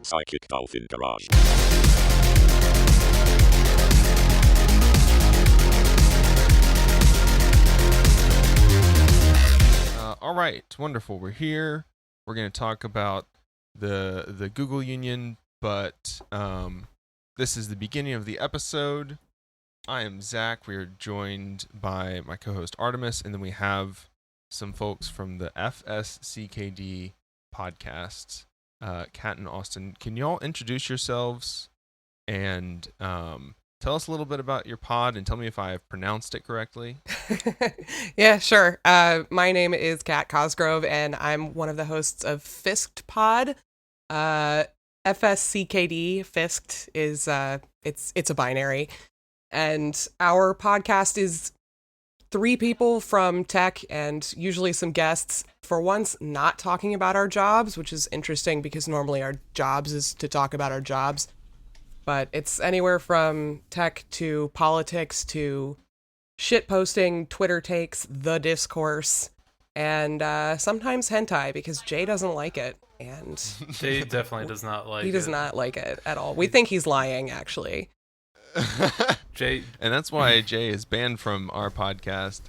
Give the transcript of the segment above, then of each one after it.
Psychic Dolphin Garage. All right, wonderful. We're here. We're going to talk about the Google Union, but this is the beginning of the episode. I am Zach. We are joined by my co-host Artemis, and then we have some folks from the fsckd podcast, Kat and Austin. Can y'all introduce yourselves and tell us a little bit about your pod and tell me if I have pronounced it correctly? Yeah, sure. My name is Kat Cosgrove, and I'm one of the hosts of Fisked Pod. FSCKD, Fisked is it's a binary, and our podcast is 3 people from tech and usually some guests. For once, not talking about our jobs, which is interesting because normally our jobs is to talk about our jobs. But it's anywhere from tech to politics to shit posting, Twitter takes, the discourse, and sometimes hentai because Jay doesn't like it. And Jay definitely does not like it. He does not like it at all. We think he's lying, actually. Jay, and that's why Jay is banned from our podcast.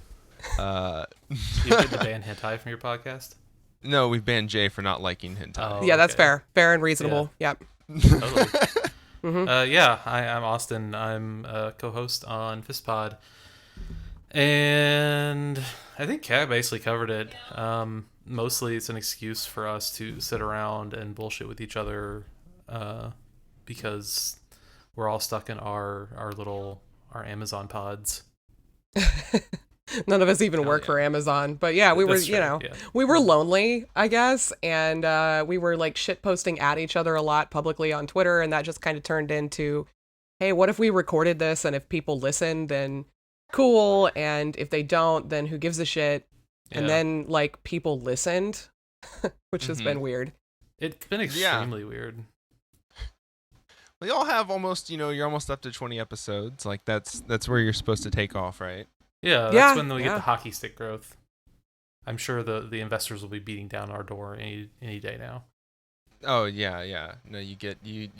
you did the ban hentai from your podcast? No, we've banned Jay for not liking hentai. Oh, yeah, that's okay. fair and reasonable. Yeah. Yep. Totally. Mm-hmm. I'm Austin. I'm a co-host on FistPod. And I think Kat basically covered it. Mostly it's an excuse for us to sit around and bullshit with each other because we're all stuck in our Amazon pods. None of us even work for Amazon, but yeah, we were, we were lonely, I guess, and we were like shit posting at each other a lot publicly on Twitter, and that just kind of turned into, hey, what if we recorded this, and if people listen, then cool, and if they don't, then who gives a shit? Yeah. And then like people listened, which has been weird. It's been extremely weird. Well, y'all have almost, you're almost up to 20 episodes. Like that's where you're supposed to take off, right? Yeah, that's when we get the hockey stick growth. I'm sure the investors will be beating down our door any day now. Oh yeah. No, you get you.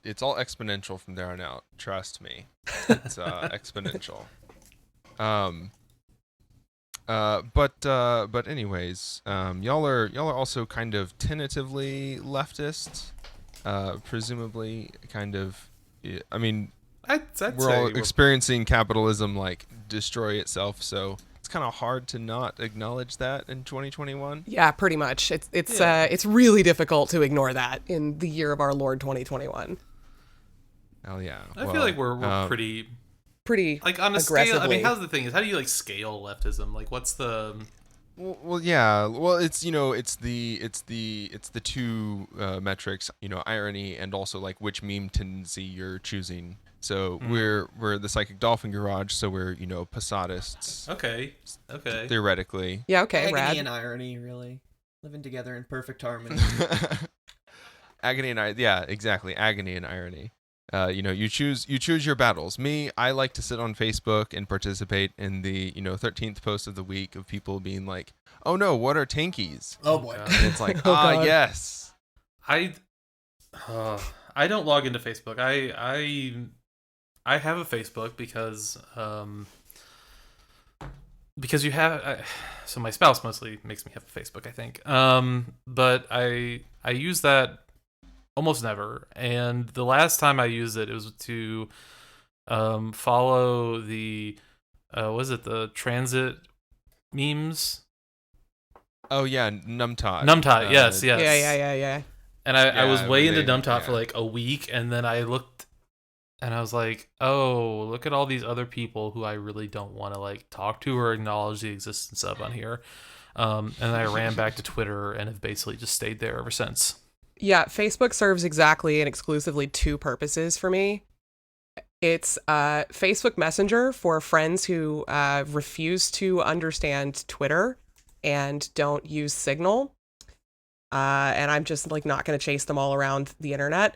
It's all exponential from there on out. Trust me, it's exponential. But anyways, y'all are also kind of tentatively leftist, presumably kind of. I mean. We're all experiencing capitalism like destroy itself, so it's kind of hard to not acknowledge that in 2021. Yeah, pretty much. It's really difficult to ignore that in the year of our Lord 2021. Hell yeah! I feel like we're pretty like on a aggressively. Scale. I mean, how's the thing is how do you like scale leftism? Like, what's the Well, yeah. Well, it's it's the two metrics, irony and also like which meme tendency you're choosing. So we're the Psychic Dolphin Garage, so we're Posadists. Okay. Theoretically. Yeah. Okay. Agony Rad. and irony, really living together in perfect harmony. Agony and exactly. Agony and irony. You choose your battles. Me, I like to sit on Facebook and participate in the 13th post of the week of people being like, "Oh no, what are tankies?" Oh boy. And it's like, God. yes. I don't log into Facebook. I have a Facebook because you have so my spouse mostly makes me have a Facebook, I think. But I use that almost never. And the last time I used it, it was to follow the the transit memes. Oh yeah, Numtot. Numtot, yes. Yeah. And I was way into they- Numtot yeah. for like a week, and then I looked, and I was like, oh, look at all these other people who I really don't want to like talk to or acknowledge the existence of on here. And I ran back to Twitter and have basically just stayed there ever since. Yeah, Facebook serves exactly and exclusively 2 purposes for me. It's Facebook Messenger for friends who refuse to understand Twitter and don't use Signal. And I'm just like not going to chase them all around the internet.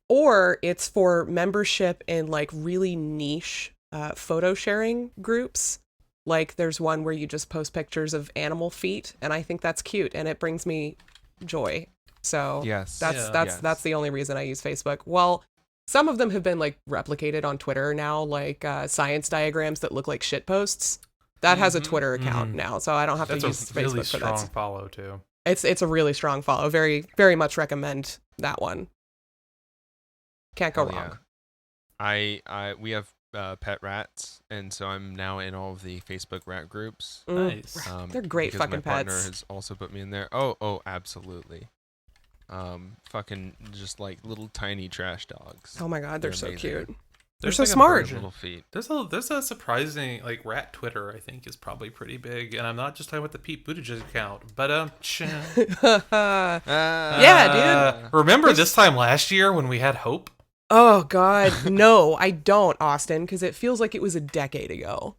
Or it's for membership in like really niche photo sharing groups. Like there's one where you just post pictures of animal feet, and I think that's cute and it brings me joy. So Yes. that's the only reason I use Facebook. Well, some of them have been like replicated on Twitter now, like science diagrams that look like shit posts. That has a Twitter account now, so I don't have That's to use a Facebook really for strong that. follow too. It's a really strong follow. Very, very much recommend that one. Can't go Hell wrong. yeah. We have pet rats, and so I'm now in all of the Facebook rat groups. Nice. They're great because fucking my partner pets. has also put me in there. Oh, absolutely. Fucking just like little tiny trash dogs. Oh my god, they're so amazing. cute. They're There's so like a smart. version- Little feet. There's a surprising like rat Twitter I think is probably pretty big, and I'm not just talking about the Pete Buttigieg account, but Yeah, dude. Remember this time last year when we had hope? Oh god, no, I don't, Austin, because it feels like it was a decade ago.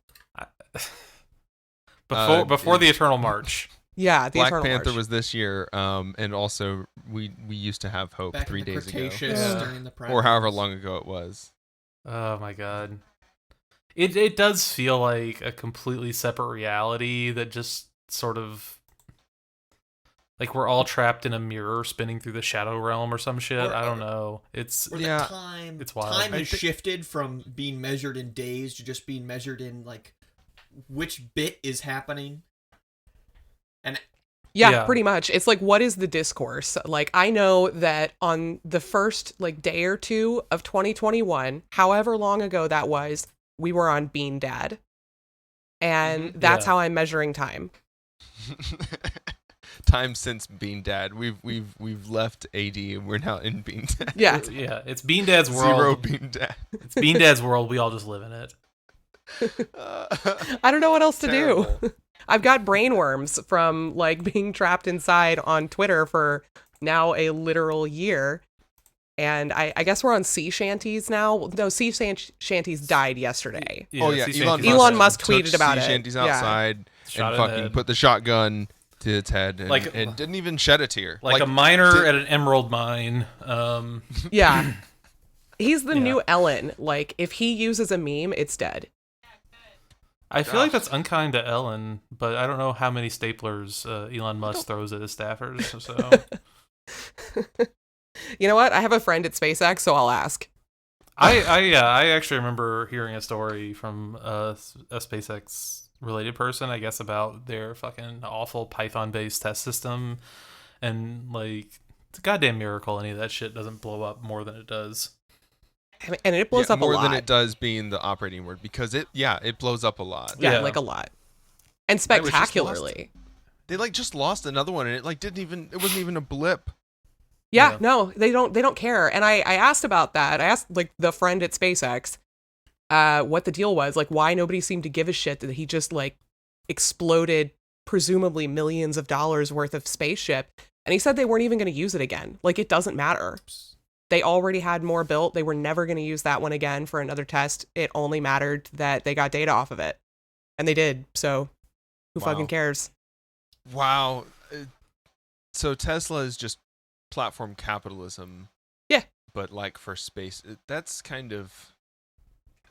Before the Eternal March. Yeah, the Black Eternal Panther March. was this year, and also we used to have hope Back 3 in the days ago, Cretaceous, Yeah. during the or however primaries. long ago it was. Oh my god. It does feel like a completely separate reality that just sort of like we're all trapped in a mirror spinning through the shadow realm or some shit. I don't know. It's Where Yeah. It's wild. time I has thi- shifted from being measured in days to just being measured in like which bit is happening. Yeah, pretty much. It's like, what is the discourse? Like, I know that on the first like day or two of 2021, however long ago that was, we were on Bean Dad, and that's Yeah. how I'm measuring time. Time since Bean Dad, we've left AD and we're now in Bean Dad. Yeah, yeah, it's Bean Dad's world. Zero Bean Dad. It's Bean Dad's world. We all just live in it. I don't know what else to Terrible. do. I've got brain worms from like being trapped inside on Twitter for now a literal year. And I guess we're on sea shanties now. No, sea shanties died yesterday. Oh yeah, sea Elon shanties Elon are- Musk took tweeted about sea it. shanties Yeah. outside Shot and it in the fucking head. put the shotgun to its head and, Like- and didn't even shed a tear. like a miner did- at an emerald mine. Yeah. He's the Yeah. new Ellen. Like, if he uses a meme, it's dead. I feel like that's unkind to Ellen, but I don't know how many staplers Elon Musk throws at his staffers. So You know what? I have a friend at SpaceX, so I'll ask. I actually remember hearing a story from a SpaceX related person, I guess, about their fucking awful Python based test system, and like it's a goddamn miracle any of that shit doesn't blow up more than it does. I mean, and it blows up more a lot. than it does being the operating word, because it blows up a lot. Yeah, Yeah. like a lot. And was just spectacularly. They like just lost another one and it like it wasn't even a blip. Yeah, Yeah. no, they don't care. And I asked about that. I asked like the friend at SpaceX what the deal was, like why nobody seemed to give a shit that he just like exploded presumably millions of dollars worth of spaceship. And he said they weren't even going to use it again. Like it doesn't matter. They already had more built. They were never going to use that one again for another test. It only mattered that they got data off of it. And they did. So who Wow. fucking cares? Wow. So Tesla is just platform capitalism. Yeah. But like for space, that's kind of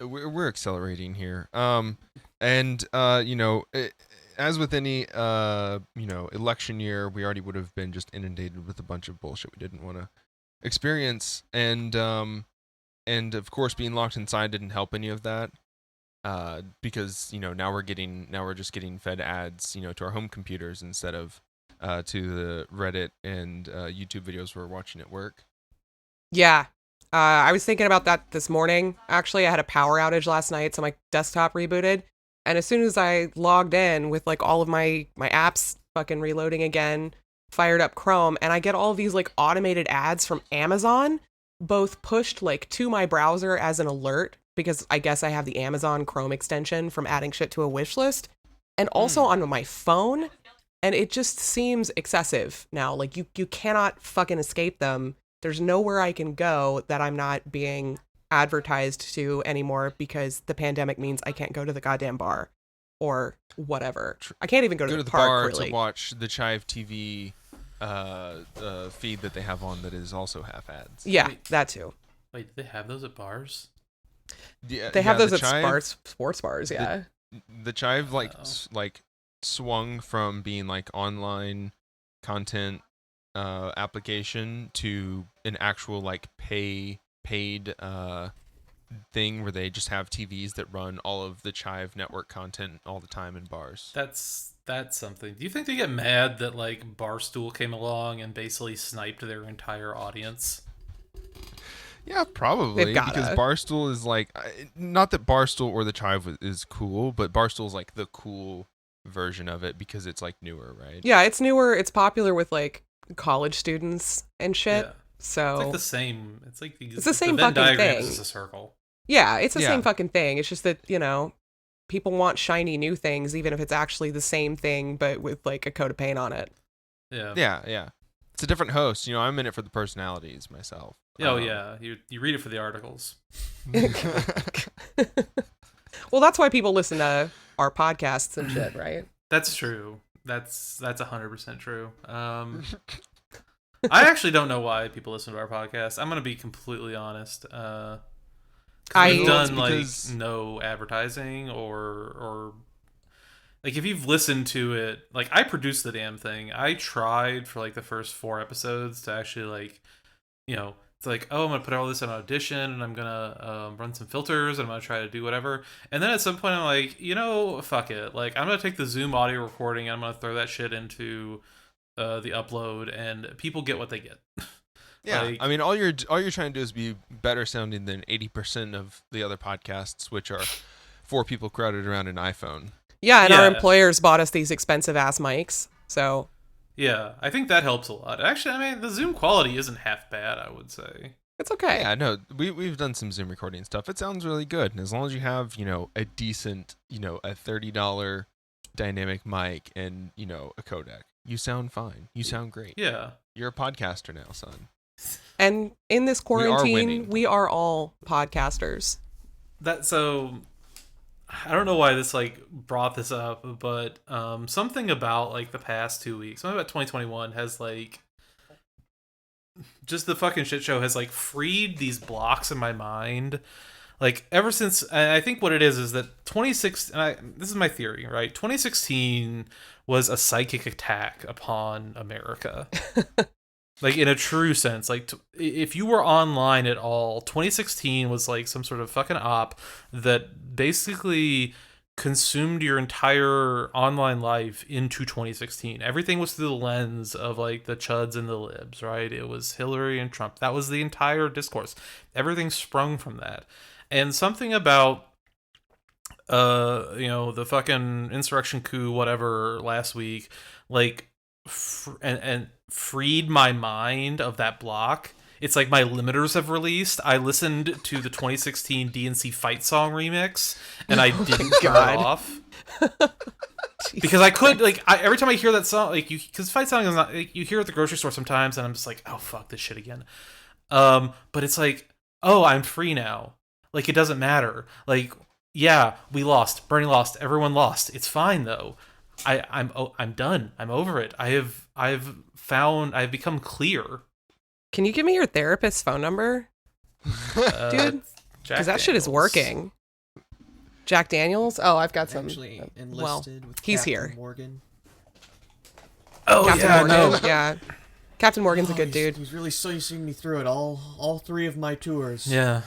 we're accelerating here. And you know, as with any election year, we already would have been just inundated with a bunch of bullshit we didn't want to experience, and of course being locked inside didn't help any of that. Because now we're just getting fed ads to our home computers instead of to the Reddit and YouTube videos we're watching at work. Yeah. I was thinking about that this morning. Actually, I had a power outage last night, so my desktop rebooted. And as soon as I logged in with like all of my apps fucking reloading again, fired up Chrome, and I get all these like automated ads from Amazon, both pushed like to my browser as an alert, because I guess I have the Amazon Chrome extension from adding shit to a wish list, and also on my phone. And it just seems excessive now. Like you cannot fucking escape them. There's nowhere I can go that I'm not being advertised to anymore, because the pandemic means I can't go to the goddamn bar or whatever. I can't even go to the the park, bar really. to watch the Chive TV feed that they have on that is also half ads. Yeah, Wait. that too. Wait, do they have those at bars? Yeah, They have yeah, those the at Chive, sports bars, yeah. The Chive Oh. like swung from being like online content application to an actual like paid thing where they just have TVs that run all of the Chive network content all the time in bars. That's something. Do you think they get mad that like Barstool came along and basically sniped their entire audience? Yeah, probably, They've gotta. because Barstool is like, not that Barstool or the Chive is cool, but Barstool's like the cool version of it because it's like newer, right? Yeah, it's newer. It's popular with like college students and shit. Yeah. So It's like the same. It's like It's the same Venn fucking diagram thing. is just a circle. yeah, it's the Yeah. same fucking thing. It's just that, people want shiny new things, even if it's actually the same thing, but with like a coat of paint on it. Yeah. Yeah. It's a different host. I'm in it for the personalities myself. Oh yeah. You read it for the articles. Well, that's why people listen to our podcasts and shit, right? That's true. That's 100% true. I actually don't know why people listen to our podcast. I'm gonna be completely honest. We've done because- like no advertising or like if you've listened to it, like I produced the damn thing. I tried for like the first 4 episodes to actually like, it's like, oh, I'm gonna put all this in Audition and I'm gonna run some filters and I'm gonna try to do whatever. And then at some point I'm like, fuck it. Like I'm gonna take the Zoom audio recording and I'm gonna throw that shit into the upload and people get what they get. Yeah, Like- I mean, all you're trying to do is be better sounding than 80% of the other podcasts, which are 4 people crowded around an iPhone. Yeah, and our Yeah. employers bought us these expensive ass mics. So Yeah, I think that helps a lot. Actually, I mean, the Zoom quality isn't half bad, I would say. it's okay. Yeah, no, we've done some Zoom recording stuff. It sounds really good, and as long as you have a decent a $30 dynamic mic and a codec, you sound fine. You sound great. Yeah. You're a podcaster now, son. And in this are quarantine, winning. we are all podcasters. So I don't know why this like brought this up, but something about like the past 2 weeks, something about 2021 has like just the fucking shit show has like freed these blocks in my mind. Like ever since, I think what it is that 2016. This is my theory, right? 2016 was a psychic attack upon America. Like in a true sense, like if you were online at all, 2016 was like some sort of fucking op that basically consumed your entire online life into 2016. Everything was through the lens of like the chuds and the libs, right? It was Hillary and Trump. That was the entire discourse. Everything sprung from that. And something about the fucking insurrection coup whatever last week, like and freed my mind of that block. It's like my limiters have released. I listened to the 2016 DNC Fight Song remix and I didn't turn it off. Because I could every time I hear that song, because Fight Song is not like, you hear it at the grocery store sometimes and I'm just like, oh fuck this shit again. But it's like, oh, I'm free now. Like it doesn't matter. Like, yeah, we lost. Bernie lost. Everyone lost. It's fine though. I'm done. I'm over it. I've become clear. Can you give me your therapist's phone number? Dude, because that shit is working. Jack Daniels? Oh, I've got some. Actually enlisted with he's Captain here. Morgan. Oh Captain yeah, Morgan. no. Yeah. Captain Morgan's a good dude. He's really seeing me through it all 3 of my tours. Yeah.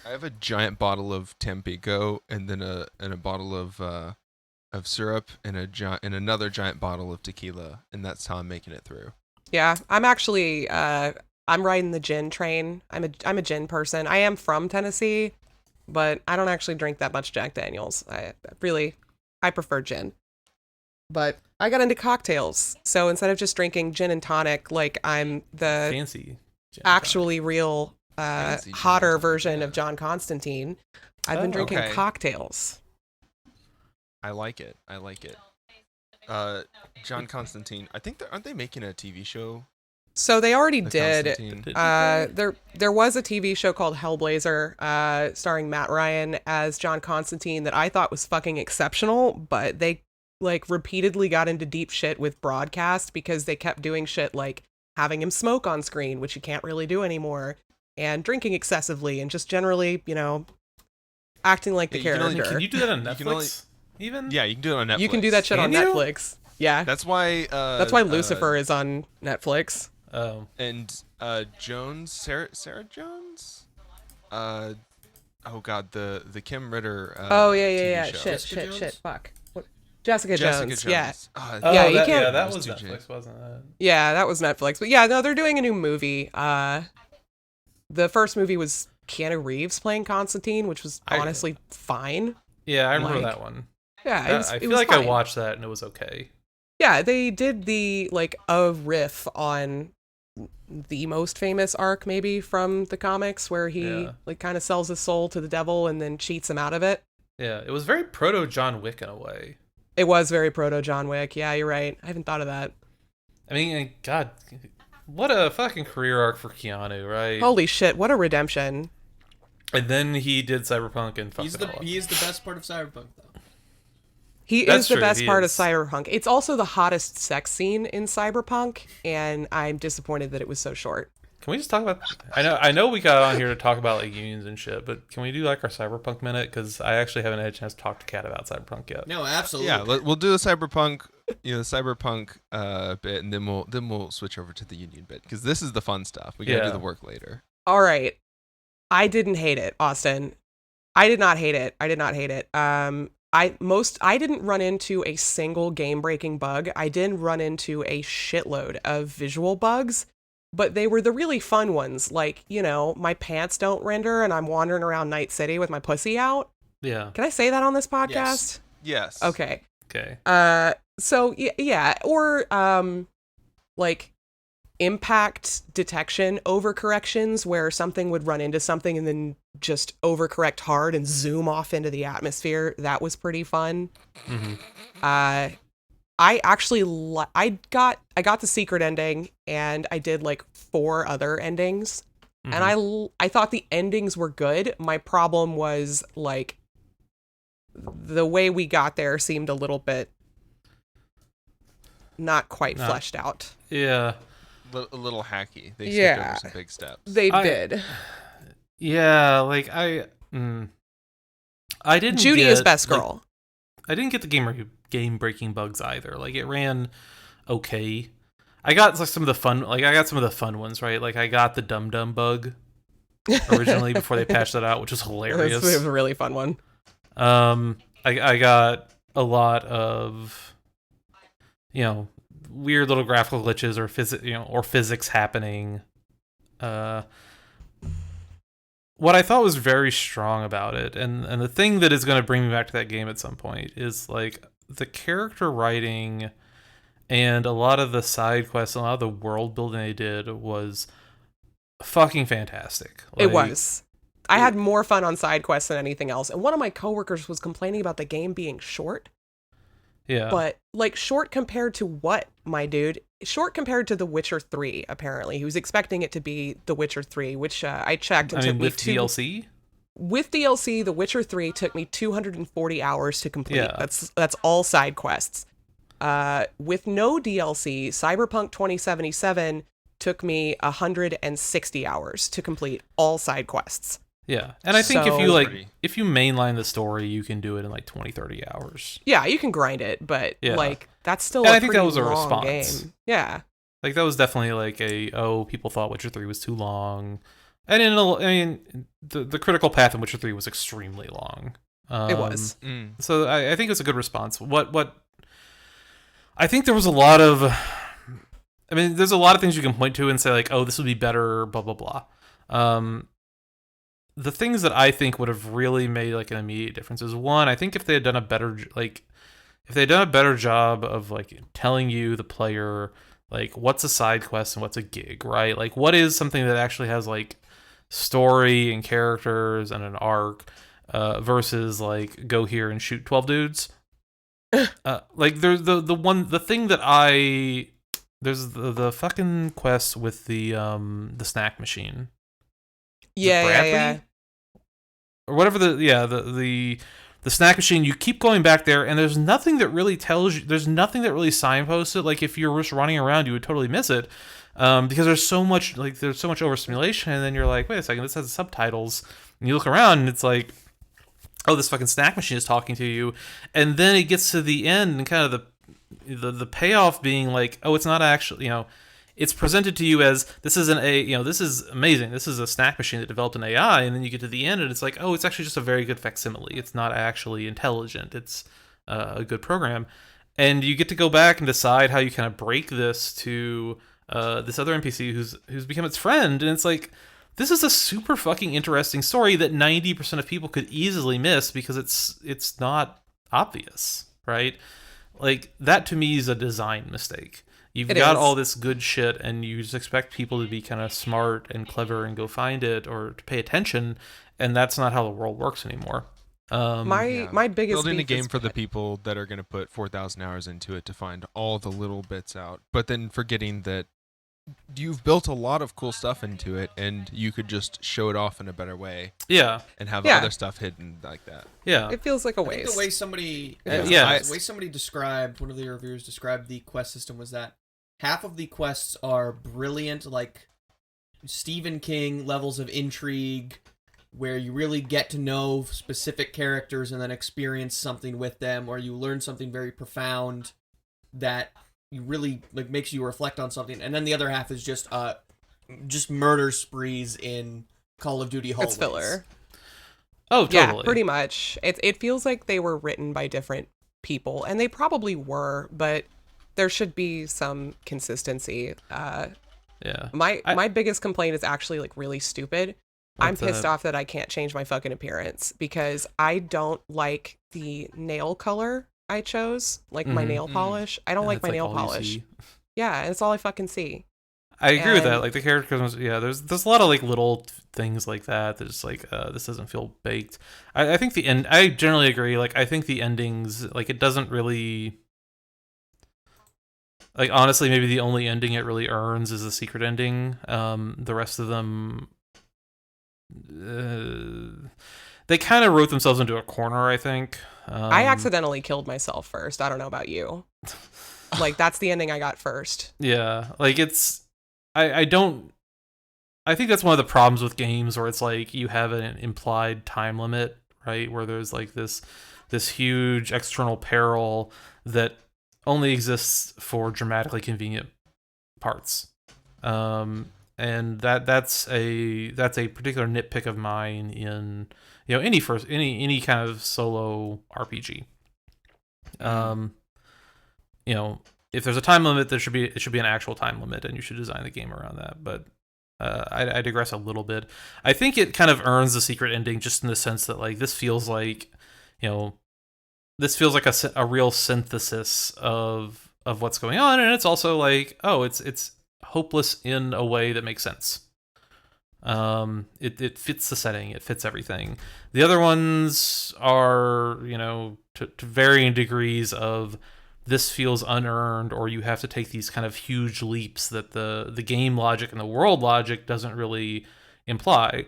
I have a giant bottle of Tampico and then a bottle of syrup and another giant bottle of tequila, and that's how I'm making it through. Yeah, I'm actually I'm riding the gin train. I'm a gin person. I am from Tennessee, but I don't actually drink that much Jack Daniels. I prefer gin. But I got into cocktails. So instead of just drinking gin and tonic, like I'm the Fancy. actually real Fancy gin hotter and tonic, version yeah. of John Constantine, I've been Oh, drinking okay. cocktails. I like it. John Constantine. I think aren't they making a TV show? So they already The did. Constantine? There was a TV show called Hellblazer, starring Matt Ryan as John Constantine that I thought was fucking exceptional, but they like repeatedly got into deep shit with broadcast because they kept doing shit like having him smoke on screen, which you can't really do anymore, and drinking excessively and just generally, acting like the Yeah, you can only- character. Can you do that on You can only- Netflix? Even? Yeah, you can do it on Netflix. You can do that shit on Can you? Netflix. Yeah. That's why. That's why Lucifer is on Netflix. And Jones, Sarah Jones. Oh God, the Kim Ritter. Oh yeah, TV yeah. show. Shit. Fuck. What? Jessica Jones. Yeah. Oh, Yeah, you can't- that It was was 2J. Netflix, wasn't it? Yeah, that was Netflix. But yeah, no, they're doing a new movie. The first movie was Keanu Reeves playing Constantine, which was honestly fine. Yeah, I remember Like, that one. Yeah, I it feel was like fine. I watched that and it was okay. Yeah, they did the a riff on the most famous arc maybe from the comics where he kind of sells his soul to the devil and then cheats him out of it. Yeah, it was very proto John Wick in a way. It was very proto John Wick. Yeah, you're right. I haven't thought of that. I mean, God, what a fucking career arc for Keanu, right? Holy shit, what a redemption. And then he did Cyberpunk and fucked it all up. He is the best part of Cyberpunk, though. He That's is the true, best he part is. of Cyberpunk. It's also the hottest sex scene in Cyberpunk, and I'm disappointed that it was so short. Can we just talk about? I know we got on here to talk about like unions and shit, but can we do like our Cyberpunk minute? Because I actually haven't had a chance to talk to Kat about Cyberpunk yet. No, absolutely. Yeah, we'll do the cyberpunk, bit, and then we'll switch over to the union bit because this is the fun stuff. We gotta do the work later. All right. I didn't hate it, Austin. I did not hate it. I didn't run into a single game-breaking bug. I did run into a shitload of visual bugs, but they were the really fun ones. Like, my pants don't render and I'm wandering around Night City with my pussy out. Yeah. Can I say that on this podcast? Yes. Okay. Okay. So yeah, or like impact detection overcorrections where something would run into something and then just overcorrect hard and zoom off into the atmosphere. That was pretty fun. Mm-hmm. I actually I got the secret ending and I did like 4 other endings. Mm-hmm. And I thought the endings were good. My problem was like the way we got there seemed a little bit not quite fleshed out. Yeah. A little hacky. They skipped over some big steps. They did. Yeah, like I didn't. Judy get, is best like, girl. I didn't get the game breaking bugs either. Like it ran okay. I got like some of the fun ones, right? Like I got the dum dum bug originally before they patched that out, which was hilarious. It was a really fun one. I got a lot of weird little graphical glitches or physics happening. What I thought was very strong about it, and the thing that is going to bring me back to that game at some point is like the character writing and a lot of the side quests and a lot of the world building they did was fucking fantastic. It was. I had more fun on side quests than anything else. And one of my coworkers was complaining about the game being short. Yeah. But like short compared to what, my dude? Short compared to The Witcher 3, apparently. He was expecting it to be The Witcher 3, which I checked and took me with DLC? With DLC, The Witcher 3 took me 240 hours to complete. Yeah. That's all side quests. With no DLC, Cyberpunk 2077 took me 160 hours to complete all side quests. Yeah. And I think So- if you mainline the story, you can do it in like 20, 30 hours. Yeah, you can grind it, but Yeah. like that's still And a I think pretty that was a long response. game. Yeah. Like that was definitely like people thought Witcher 3 was too long. And the critical path in Witcher 3 was extremely long. It was. So I think it's a good response. What I think there was a lot of there's a lot of things you can point to and say like, oh, this would be better, blah blah blah. The things that I think would have really made like an immediate difference is one, I think if they had done a better job of like telling you the player like what's a side quest and what's a gig, right? Like what is something that actually has like story and characters and an arc versus like go here and shoot 12 dudes. Like there's the fucking quest with the snack machine. Yeah. Or whatever the snack machine, you keep going back there and there's nothing that really tells you, there's nothing that really signposts it. Like if you're just running around, you would totally miss it. Because there's so much overstimulation, and then you're like, wait a second, this has subtitles. And you look around and it's like, oh, this fucking snack machine is talking to you. And then it gets to the end and kind of the payoff being like, oh, it's not actually, it's presented to you as this is this is amazing. This is a snack machine that developed an AI, and then you get to the end and it's like, oh, it's actually just a very good facsimile. It's not actually intelligent. It's a good program, and you get to go back and decide how you kind of break this to this other NPC who's become its friend, and it's like, this is a super fucking interesting story that 90% of people could easily miss because it's not obvious, right? Like, that to me is a design mistake. You've got all this good shit, and you just expect people to be kind of smart and clever and go find it or to pay attention, and that's not how the world works anymore. My biggest building a beef game is for the people that are going to put 4,000 hours into it to find all the little bits out, but then forgetting that you've built a lot of cool stuff into it, and you could just show it off in a better way. Yeah, and have Yeah. other stuff hidden like that. yeah. It feels like a I think waste. the way somebody, Yeah. the way somebody described, one of the reviewers described the quest system was that half of the quests are brilliant, like Stephen King levels of intrigue, where you really get to know specific characters and then experience something with them, or you learn something very profound that you really like makes you reflect on something. And then the other half is just murder sprees in Call of Duty hallways. It's filler. Oh, totally. Yeah, pretty much. It feels like they were written by different people, and they probably were, but there should be some consistency. Yeah. My biggest complaint is actually like really stupid. I'm What's pissed that? off that I can't change my fucking appearance because I don't like the nail color I chose, like my Mhm. nail polish. I don't And like it's, my nail all you polish. see. Yeah, and it's all I fucking see. I agree with that. And- Like, the characters, yeah, there's a lot of like little things like that. There's like, this doesn't feel baked. I think the end. I generally agree. Like, I think the endings, like, it doesn't really. Like, honestly, maybe the only ending it really earns is the secret ending. The rest of them, they kind of wrote themselves into a corner, I think. I accidentally killed myself first. I don't know about you. Like, that's the ending I got first. Yeah, like, it's. I don't. I think that's one of the problems with games where it's like you have an implied time limit, right? Where there's like this huge external peril that only exists for dramatically convenient parts. And that's a particular nitpick of mine in any kind of solo RPG. If there's a time limit, it should be an actual time limit, and you should design the game around that. But I digress a little bit. I think it kind of earns the secret ending just in the sense that, like, this feels like a real synthesis of what's going on, and it's also like, oh, it's hopeless in a way that makes sense. It fits the setting, it fits everything. The other ones are, to varying degrees of, this feels unearned, or you have to take these kind of huge leaps that the game logic and the world logic doesn't really imply.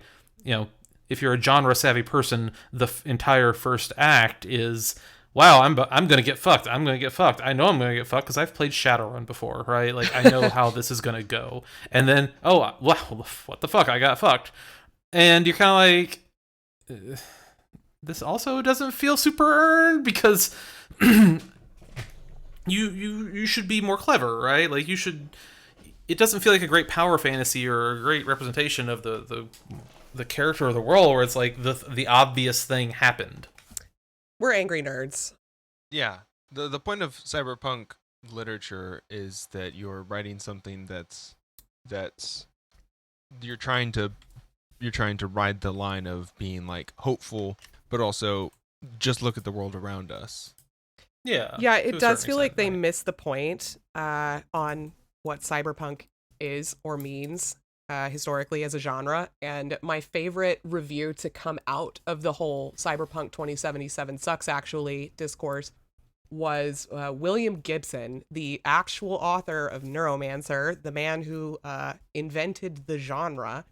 If you're a genre savvy person, the entire first act is, wow, I'm gonna get fucked. I'm gonna get fucked. I know I'm gonna get fucked because I've played Shadowrun before, right? Like, I know how this is gonna go. And then, oh, wow, what the fuck? I got fucked. And you're kind of like, this also doesn't feel super earned because you should be more clever, right? Like, you should. It doesn't feel like a great power fantasy or a great representation of the character of the world, where it's like the obvious thing happened. We're angry nerds. Yeah. The point of cyberpunk literature is that you're writing something that's you're trying to ride the line of being like hopeful, but also just look at the world around us. Yeah. Yeah, to it a does certain feel like extent, they right? missed the point on what cyberpunk is or means historically as a genre. And my favorite review to come out of the whole Cyberpunk 2077 sucks actually discourse was William Gibson, the actual author of Neuromancer, the man who invented the genre,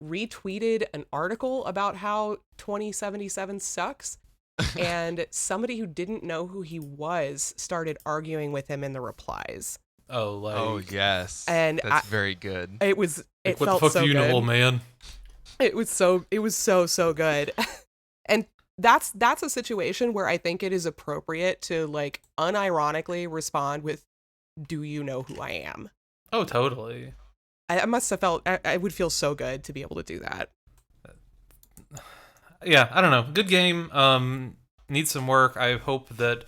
retweeted an article about how 2077 sucks. And somebody who didn't know who he was started arguing with him in the replies. Oh, like, Oh yes, And that's very good. It was. It like, what felt the fuck so do you good. know, old man? It was so good. And that's a situation where I think it is appropriate to like unironically respond with, "Do you know who I am?" Oh, totally. I must have felt I would feel so good to be able to do that. Yeah, I don't know. Good game. Needs some work. I hope that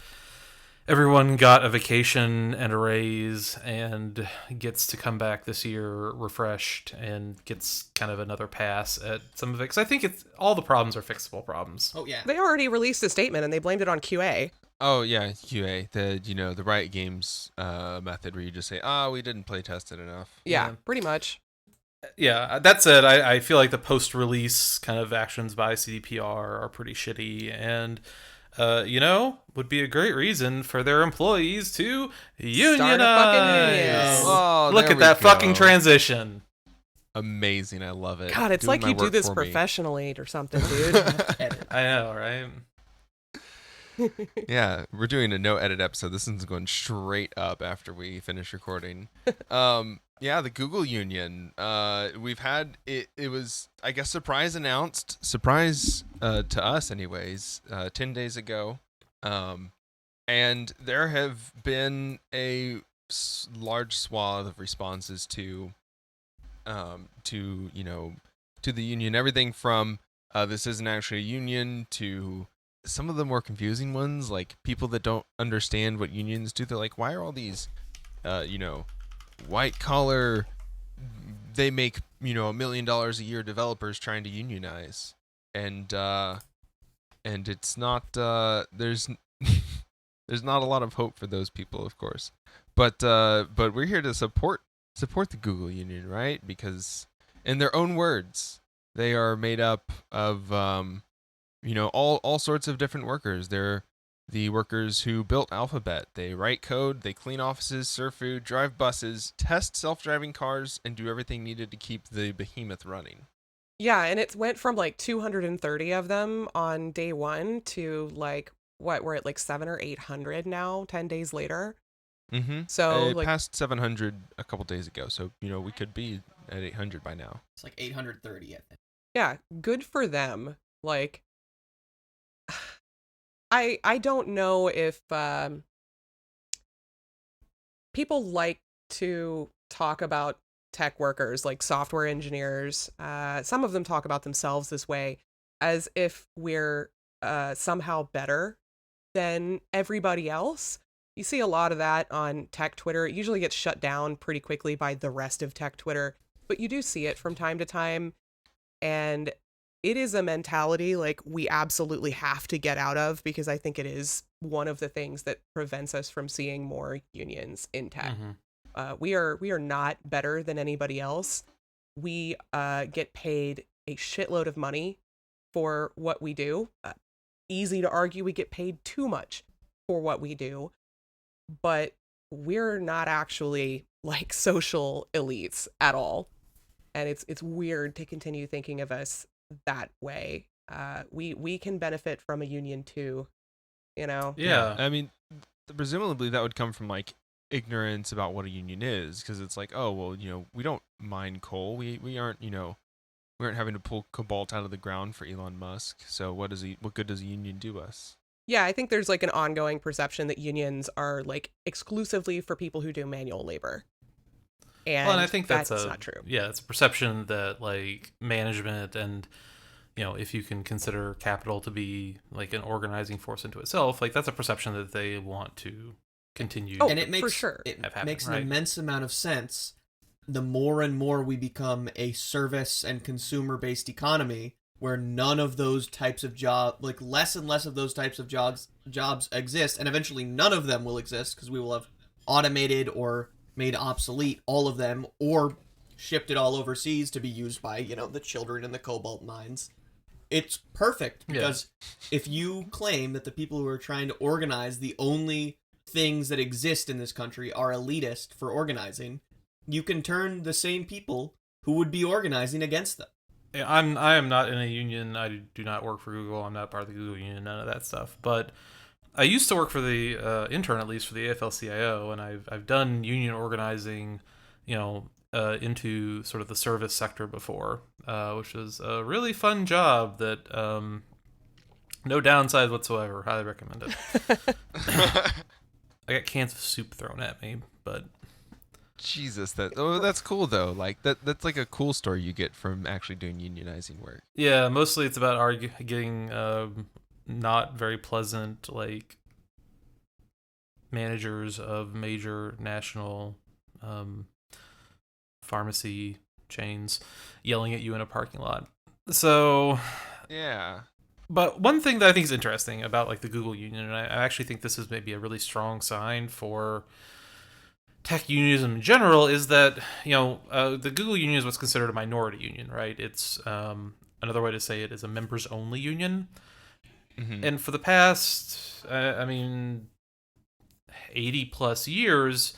everyone got a vacation and a raise and gets to come back this year refreshed and gets kind of another pass at some of it. Because I think all the problems are fixable problems. Oh yeah. They already released a statement and they blamed it on QA. Oh yeah, QA, the Riot Games method where you just say, we didn't play test it enough. Yeah, Yeah. pretty much. Yeah, that said, I feel like the post-release kind of actions by CDPR are pretty shitty, and would be a great reason for their employees to unionize. Start a fucking union. Oh, Look there at we that go. fucking transition. Amazing, I love it. God, it's Doing like my you do work this for me. professionally or something, dude. Edit. I know, right? Yeah, we're doing a no edit episode. This one's going straight up after we finish recording. Yeah, the Google Union. We've had it. It was, I guess, surprise to us, anyways. 10 days ago, and there have been a large swath of responses to the union. Everything from this isn't actually a union to some of the more confusing ones, like people that don't understand what unions do. They're like, why are all these, white collar, they make, $1 million a year developers trying to unionize? And it's not, there's not a lot of hope for those people, of course. But we're here to support the Google Union, right? Because in their own words, they are made up of, all sorts of different workers. They're the workers who built Alphabet. They write code, they clean offices, serve food, drive buses, test self-driving cars, and do everything needed to keep the behemoth running. Yeah, and it went from like 230 of them on day one to like, what, we're at like 700 or 800 now, 10 days later. Mm-hmm. So it like, passed 700 a couple days ago, so we could be at 800 by now. It's like 830, I think. yeah, good for them. Like, I don't know if people like to talk about tech workers, like software engineers. Some of them talk about themselves this way, as if we're somehow better than everybody else. You see a lot of that on tech Twitter. It usually gets shut down pretty quickly by the rest of tech Twitter, but you do see it from time to time. And it is a mentality like we absolutely have to get out of, because I think it is one of the things that prevents us from seeing more unions in tech. Mm-hmm. We are not better than anybody else. We get paid a shitload of money for what we do. Easy to argue we get paid too much for what we do, but we're not actually like social elites at all. And it's weird to continue thinking of us that way. We can benefit from a union too, Yeah. I mean, presumably that would come from like ignorance about what a union is, because it's like, oh well, we don't mine coal. We aren't we aren't having to pull cobalt out of the ground for Elon Musk. So what good does a union do us? Yeah, I think there's like an ongoing perception that unions are like exclusively for people who do manual labor. And, And I think that's not true. Yeah, it's a perception that like management and if you can consider capital to be like an organizing force into itself, like that's a perception that they want to continue. Oh, And it makes for sure. it Have happened, makes right? an immense amount of sense the more and more we become a service and consumer based economy where none of those types of like less and less of those types of jobs exist, and eventually none of them will exist because we will have automated or made obsolete all of them, or shipped it all overseas to be used by the children in the cobalt mines. It's perfect because if you claim that the people who are trying to organize the only things that exist in this country are elitist for organizing, you can turn the same people who would be organizing against them. I am not in a union. I do not work for Google. I'm not part of the Google union. None of that stuff. But I used to work for the intern, at least for the AFL-CIO, and I've done union organizing, into sort of the service sector before, which was a really fun job that No downside whatsoever. Highly recommend it. I got cans of soup thrown at me, but Jesus, that's cool though. Like that's like a cool story you get from actually doing unionizing work. yeah, mostly it's about getting not very pleasant like managers of major national pharmacy chains yelling at you in a parking lot. So Yeah. but one thing that I think is interesting about like the Google union, and I actually think this is maybe a really strong sign for tech unionism in general, is that the Google union is what's considered a minority union, right? It's another way to say it is a members only union. Mm-hmm. And for the past, 80 plus years,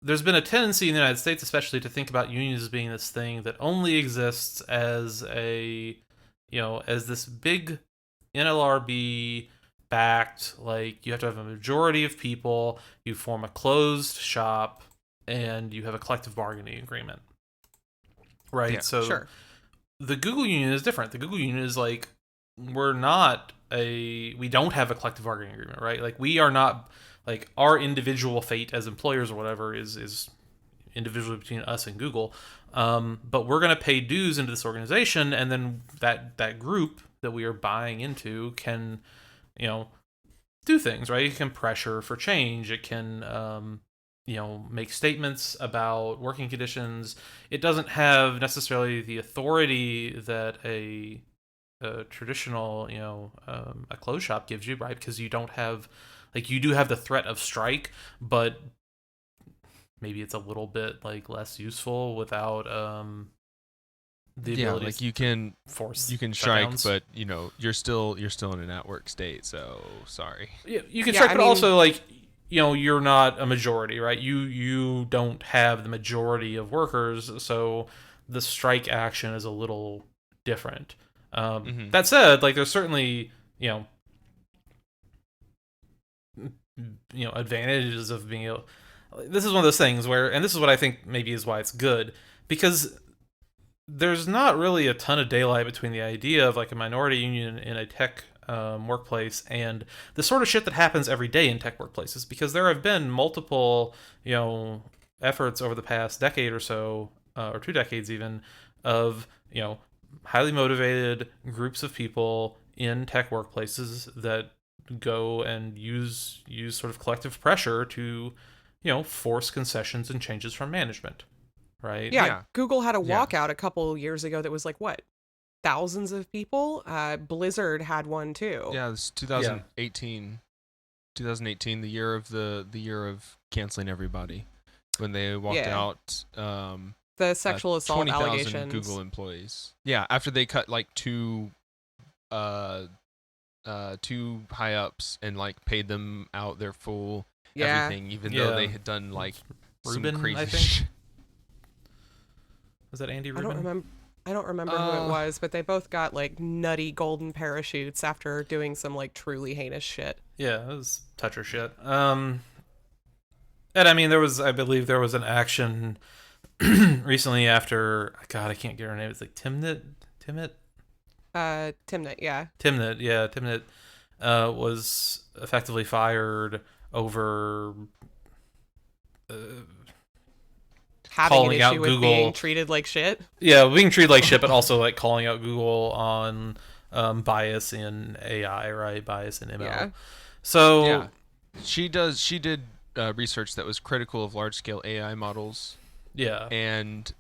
there's been a tendency in the United States, especially, to think about unions as being this thing that only exists as as this big NLRB backed, like you have to have a majority of people, you form a closed shop, and you have a collective bargaining agreement. Right? Yeah, so Sure. the Google union is different. The Google union is like, we don't have a collective bargaining agreement, right? Like, we are not, like, our individual fate as employers or whatever is individually between us and Google. But we're going to pay dues into this organization, and then that group that we are buying into can, do things, right? It can pressure for change. It can, make statements about working conditions. It doesn't have necessarily the authority that a traditional, a closed shop gives you, right? Because you don't have, like, you do have the threat of strike, but maybe it's a little bit like less useful without the ability like to you can strike, shutdowns. but you're still in an at-work state. So sorry. Yeah, you can Yeah, strike, I but mean- also, like, you're not a majority, right? You don't have the majority of workers, so the strike action is a little different. Mhm. That said, like, there's certainly advantages of being able. This is one of those things where, and this is what I think maybe is why it's good, because there's not really a ton of daylight between the idea of like a minority union in a tech workplace and the sort of shit that happens every day in tech workplaces, because there have been multiple efforts over the past decade or so, or 2 decades even, of highly motivated groups of people in tech workplaces that go and use sort of collective pressure to force concessions and changes from management, right? Yeah, Google had a Yeah. walkout a couple years ago that was like, what, thousands of people? Blizzard had one too. Yeah, this 2018. 2018, the year of canceling everybody, when they walked Yeah. out. The sexual assault 20,000 allegations. Google employees. Yeah, after they cut like two high ups and like paid them out their full everything, even though they had done like Rubin, some crazy I think. shit. Was that Andy I Rubin? don't remember who it was, but they both got like nutty golden parachutes after doing some like truly heinous shit. Yeah, it was toucher shit. And I mean, I believe there was an action recently after, God, I can't get her name. It's like Timnit? Timnit, yeah. Timnit was effectively fired over Having an calling out issue with Google. being treated like shit. Yeah, being treated like shit, but also like calling out Google on bias in AI, right? Bias in ML. Yeah. So Yeah, she did research that was critical of large scale AI models, yeah, and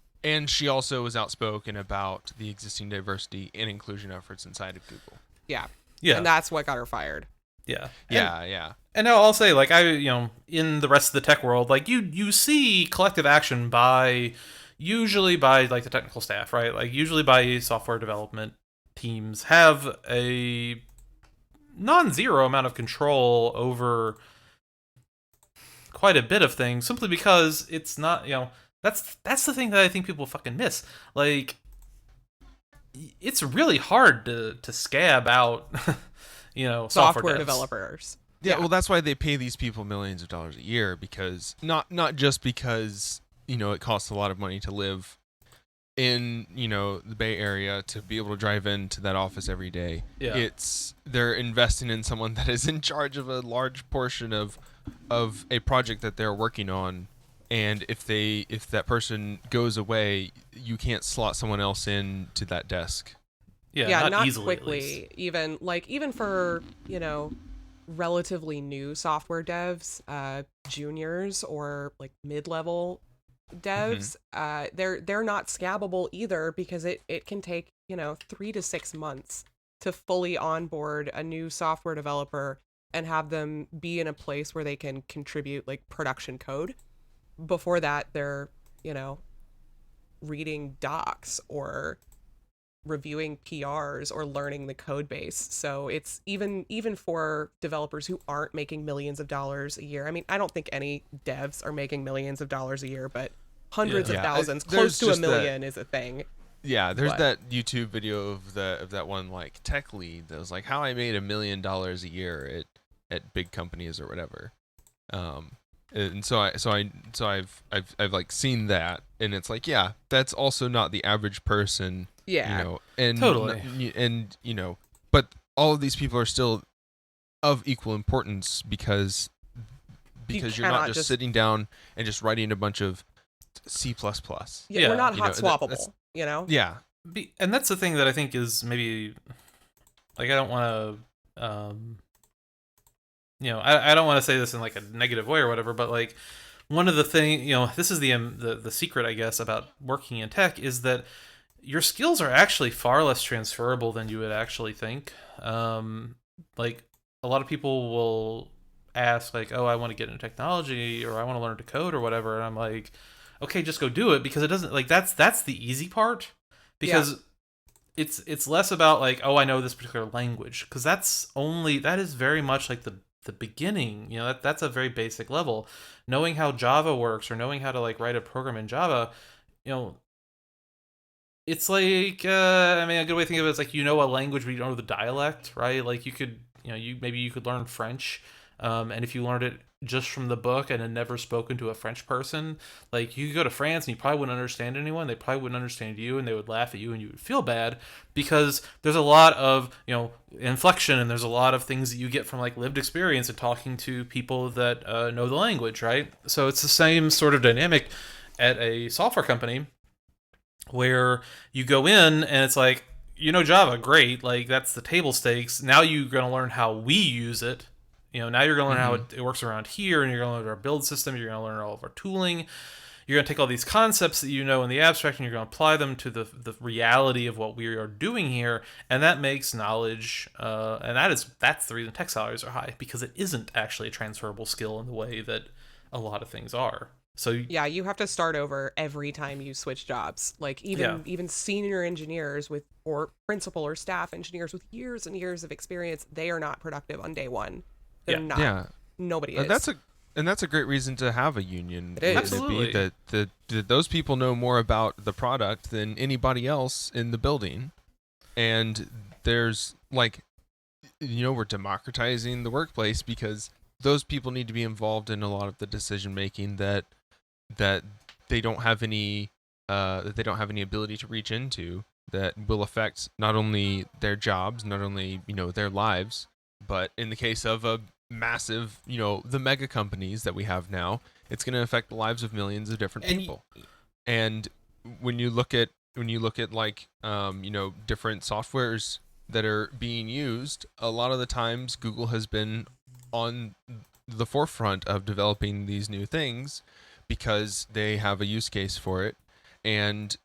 she also was outspoken about the existing diversity and inclusion efforts inside of Google. Yeah. yeah, And that's what got her fired. yeah, Yeah. And now I'll say, like, in the rest of the tech world, like, you see collective action usually by like the technical staff, right? Like, usually by software development teams have a non-zero amount of control over quite a bit of things, simply because it's not, that's the thing that I think people fucking miss. Like, it's really hard to scab out, Software devs. developers. Yeah, well, that's why they pay these people millions of dollars a year, because not just because it costs a lot of money to live in the Bay Area to be able to drive into that office every day. Yeah. They're investing in someone that is in charge of a large portion of a project that they're working on, and if that person goes away, you can't slot someone else in to that desk. Yeah, not easily, at least. quickly. Even for relatively new software devs, juniors or like mid-level devs, they're not scabbable either, because it can take 3 to 6 months to fully onboard a new software developer and have them be in a place where they can contribute like production code. Before that, they're reading docs or reviewing PRs or learning the code base. So it's even for developers who aren't making millions of dollars a year. I mean, I don't think any devs are making millions of dollars a year, but hundreds of thousands, close to a million is a thing. Yeah, there's that YouTube video of that one like tech lead that was like how I made $1 million a year at big companies or whatever. And so I've like seen that, and it's like, yeah, that's also not the average person. Yeah. And Totally. And but all of these people are still of equal importance because you're not just sitting down and just writing a bunch of C++. Yeah, we're not hot swappable, Yeah. And that's the thing that I think is maybe, like, I don't want to, I don't want to say this in like a negative way or whatever, but like one of the thing, this is the secret, I guess, about working in tech is that your skills are actually far less transferable than you would actually think. Like a lot of people will ask like, oh, I want to get into technology or I want to learn to code or whatever. And I'm like, okay, just go do it, because it doesn't like that's the easy part, because it's less about like, oh, I know this particular language, because that is very much like the beginning. That's a very basic level. Knowing how Java works or knowing how to like write a program in Java, it's like a good way to think of it is like a language but you don't know the dialect, right? Like you could maybe you could learn French, and if you learned it just from the book and had never spoken to a French person, like you could go to France and you probably wouldn't understand anyone. They probably wouldn't understand you, and they would laugh at you, and you would feel bad because there's a lot of inflection, and there's a lot of things that you get from like lived experience and talking to people that know the language, right? So it's the same sort of dynamic at a software company, where you go in and it's like, Java, great, like that's the table stakes. Now you're going to learn how we use it. Now you're going to learn how it works around here, and you're going to learn our build system, you're going to learn all of our tooling. You're going to take all these concepts that in the abstract, and you're going to apply them to the reality of what we are doing here, and that makes knowledge, and that's the reason tech salaries are high, because it isn't actually a transferable skill in the way that a lot of things are. So you have to start over every time you switch jobs. Like even senior engineers or principal or staff engineers with years and years of experience, they are not productive on day one. They're not. Yeah. Nobody is. That's a great reason to have a union. It is. Absolutely. That those people know more about the product than anybody else in the building, and there's like, we're democratizing the workplace because those people need to be involved in a lot of the decision making that they don't have any ability to reach into, that will affect not only their jobs, not only their lives, but in the case of a massive the mega companies that we have now, it's going to affect the lives of millions of different people. And when you look at like different softwares that are being used, a lot of the times Google has been on the forefront of developing these new things because they have a use case for it, and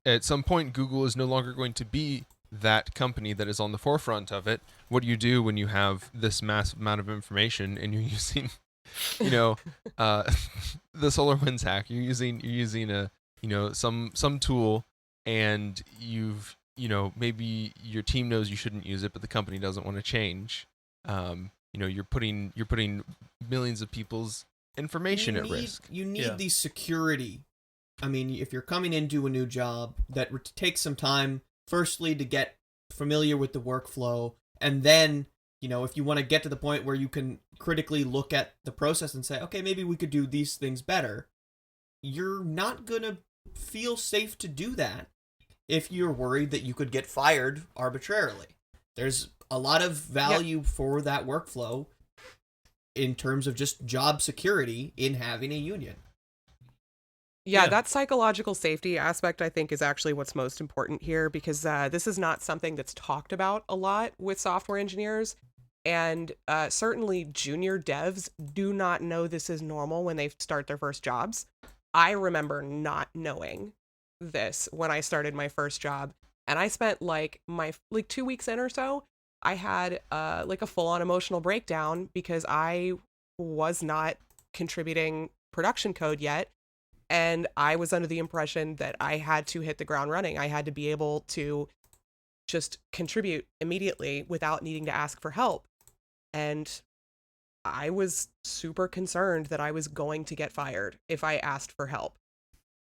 at some point Google is no longer going to be that company that is on the forefront of it. What do you do when you have this massive amount of information and you're using the SolarWinds hack, you're using a some tool, and you've maybe your team knows you shouldn't use it, but the company doesn't want to change. You're putting millions of people's information at risk. You need the security. I mean, if you're coming into a new job, that takes some time, firstly, to get familiar with the workflow, and then, if you want to get to the point where you can critically look at the process and say, okay, maybe we could do these things better, you're not going to feel safe to do that if you're worried that you could get fired arbitrarily. There's a lot of value for that workflow in terms of just job security in having a union. Yeah, that psychological safety aspect, I think, is actually what's most important here, because this is not something that's talked about a lot with software engineers. And certainly junior devs do not know this is normal when they start their first jobs. I remember not knowing this when I started my first job. And I spent like 2 weeks in or so, I had like a full-on emotional breakdown because I was not contributing production code yet. And I was under the impression that I had to hit the ground running. I had to be able to just contribute immediately without needing to ask for help. And I was super concerned that I was going to get fired if I asked for help.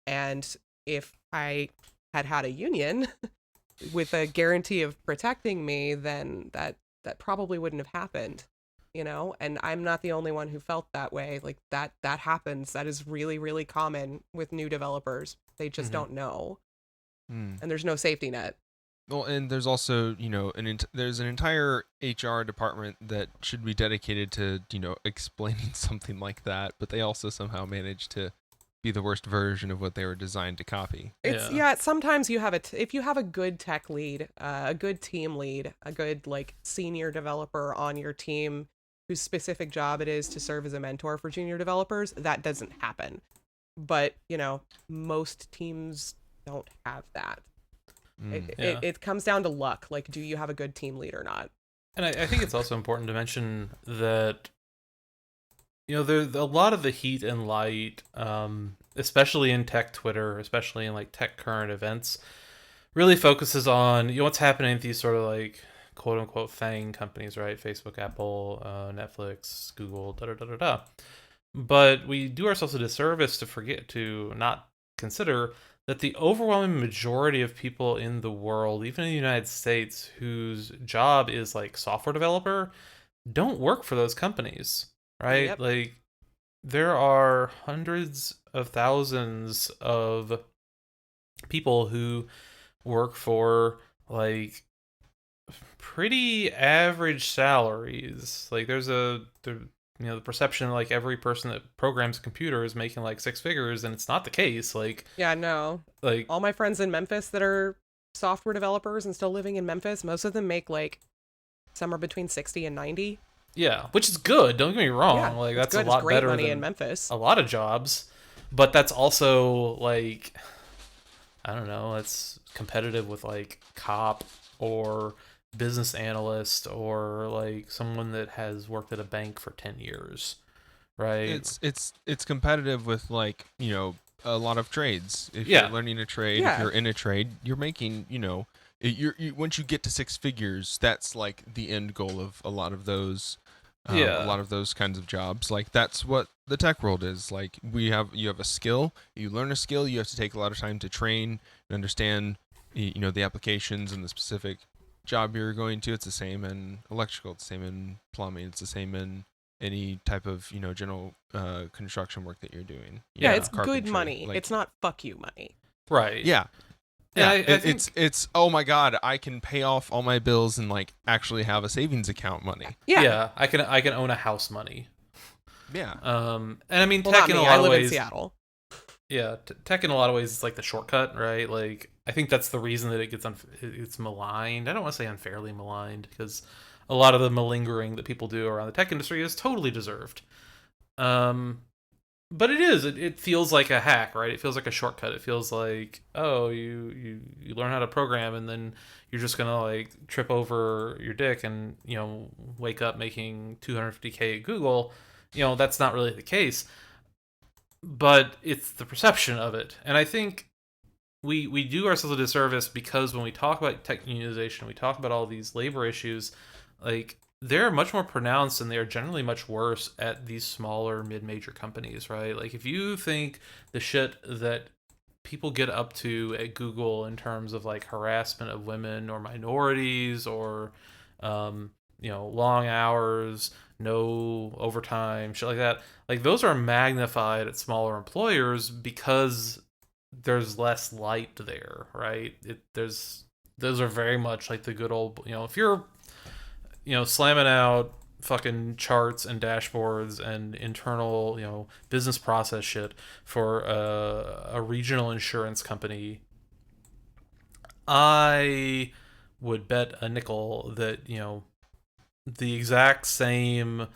And if I had had a union with a guarantee of protecting me, then that probably wouldn't have happened. And I'm not the only one who felt that way. Like that happens. That is really, really common with new developers. They just don't know. And there's no safety net. Well, and there's also, there's an entire HR department that should be dedicated to, explaining something like that, but they also somehow manage to be the worst version of what they were designed to copy. Sometimes you have if you have a good tech lead, a good team lead, a good like senior developer on your team whose specific job it is to serve as a mentor for junior developers, that doesn't happen. But, most teams don't have that. It comes down to luck. Like, do you have a good team lead or not? And I think it's also important to mention that, there's a lot of the heat and light, especially in tech Twitter, especially in like tech current events, really focuses on, what's happening at these sort of like quote unquote FANG companies, right? Facebook, Apple, Netflix, Google, da-da-da-da-da. But we do ourselves a disservice to not consider that the overwhelming majority of people in the world, even in the United States, whose job is like software developer, don't work for those companies, right? Yep. Like, there are hundreds of thousands of people who work for like pretty average salaries. Like, there's the perception like every person that programs a computer is making like six figures, and it's not the case. Like, yeah, no. Like, all my friends in Memphis that are software developers and still living in Memphis, most of them make like somewhere between 60 and 90. Yeah, which is good. Don't get me wrong. Yeah, like, it's that's good. a lot It's great better money than in Memphis. a lot of jobs. But that's also like, I don't know, it's competitive with like cop or business analyst or like someone that has worked at a bank for 10 years, right? It's competitive with like, a lot of trades. If you're learning a trade, if you're in a trade, you're making, once you get to six figures, that's like the end goal of a lot of those a lot of those kinds of jobs. Like, that's what the tech world is. Like, you have a skill, you learn a skill, you have to take a lot of time to train and understand the applications and the specific job you're going to. It's the same in electrical, it's the same in plumbing, it's the same in any type of general construction work that you're doing. It's good money. Like, it's not fuck you money. Right. Yeah. Yeah, I think it's oh my god, I can pay off all my bills and like actually have a savings account money. Yeah, I can own a house money. Yeah. And I mean, Well, tech not in me. a lot I of live ways. in Seattle. Yeah, tech in a lot of ways is like the shortcut, right? Like, I think that's the reason that it's maligned. I don't want to say unfairly maligned, because a lot of the malingering that people do around the tech industry is totally deserved. But it feels like a hack, right? It feels like a shortcut. It feels like, oh, you learn how to program, and then you're just gonna like trip over your dick and wake up making $250K at Google. That's not really the case, but it's the perception of it. And I think we do ourselves a disservice, because when we talk about tech unionization, we talk about all these labor issues, like, they're much more pronounced and they are generally much worse at these smaller mid-major companies, right? Like, if you think the shit that people get up to at Google in terms of like harassment of women or minorities or long hours, no overtime, shit like that, like, those are magnified at smaller employers because there's less light there, right? Those are very much like the good old, if you're, slamming out fucking charts and dashboards and internal, business process shit for a regional insurance company, I would bet a nickel that, the exact same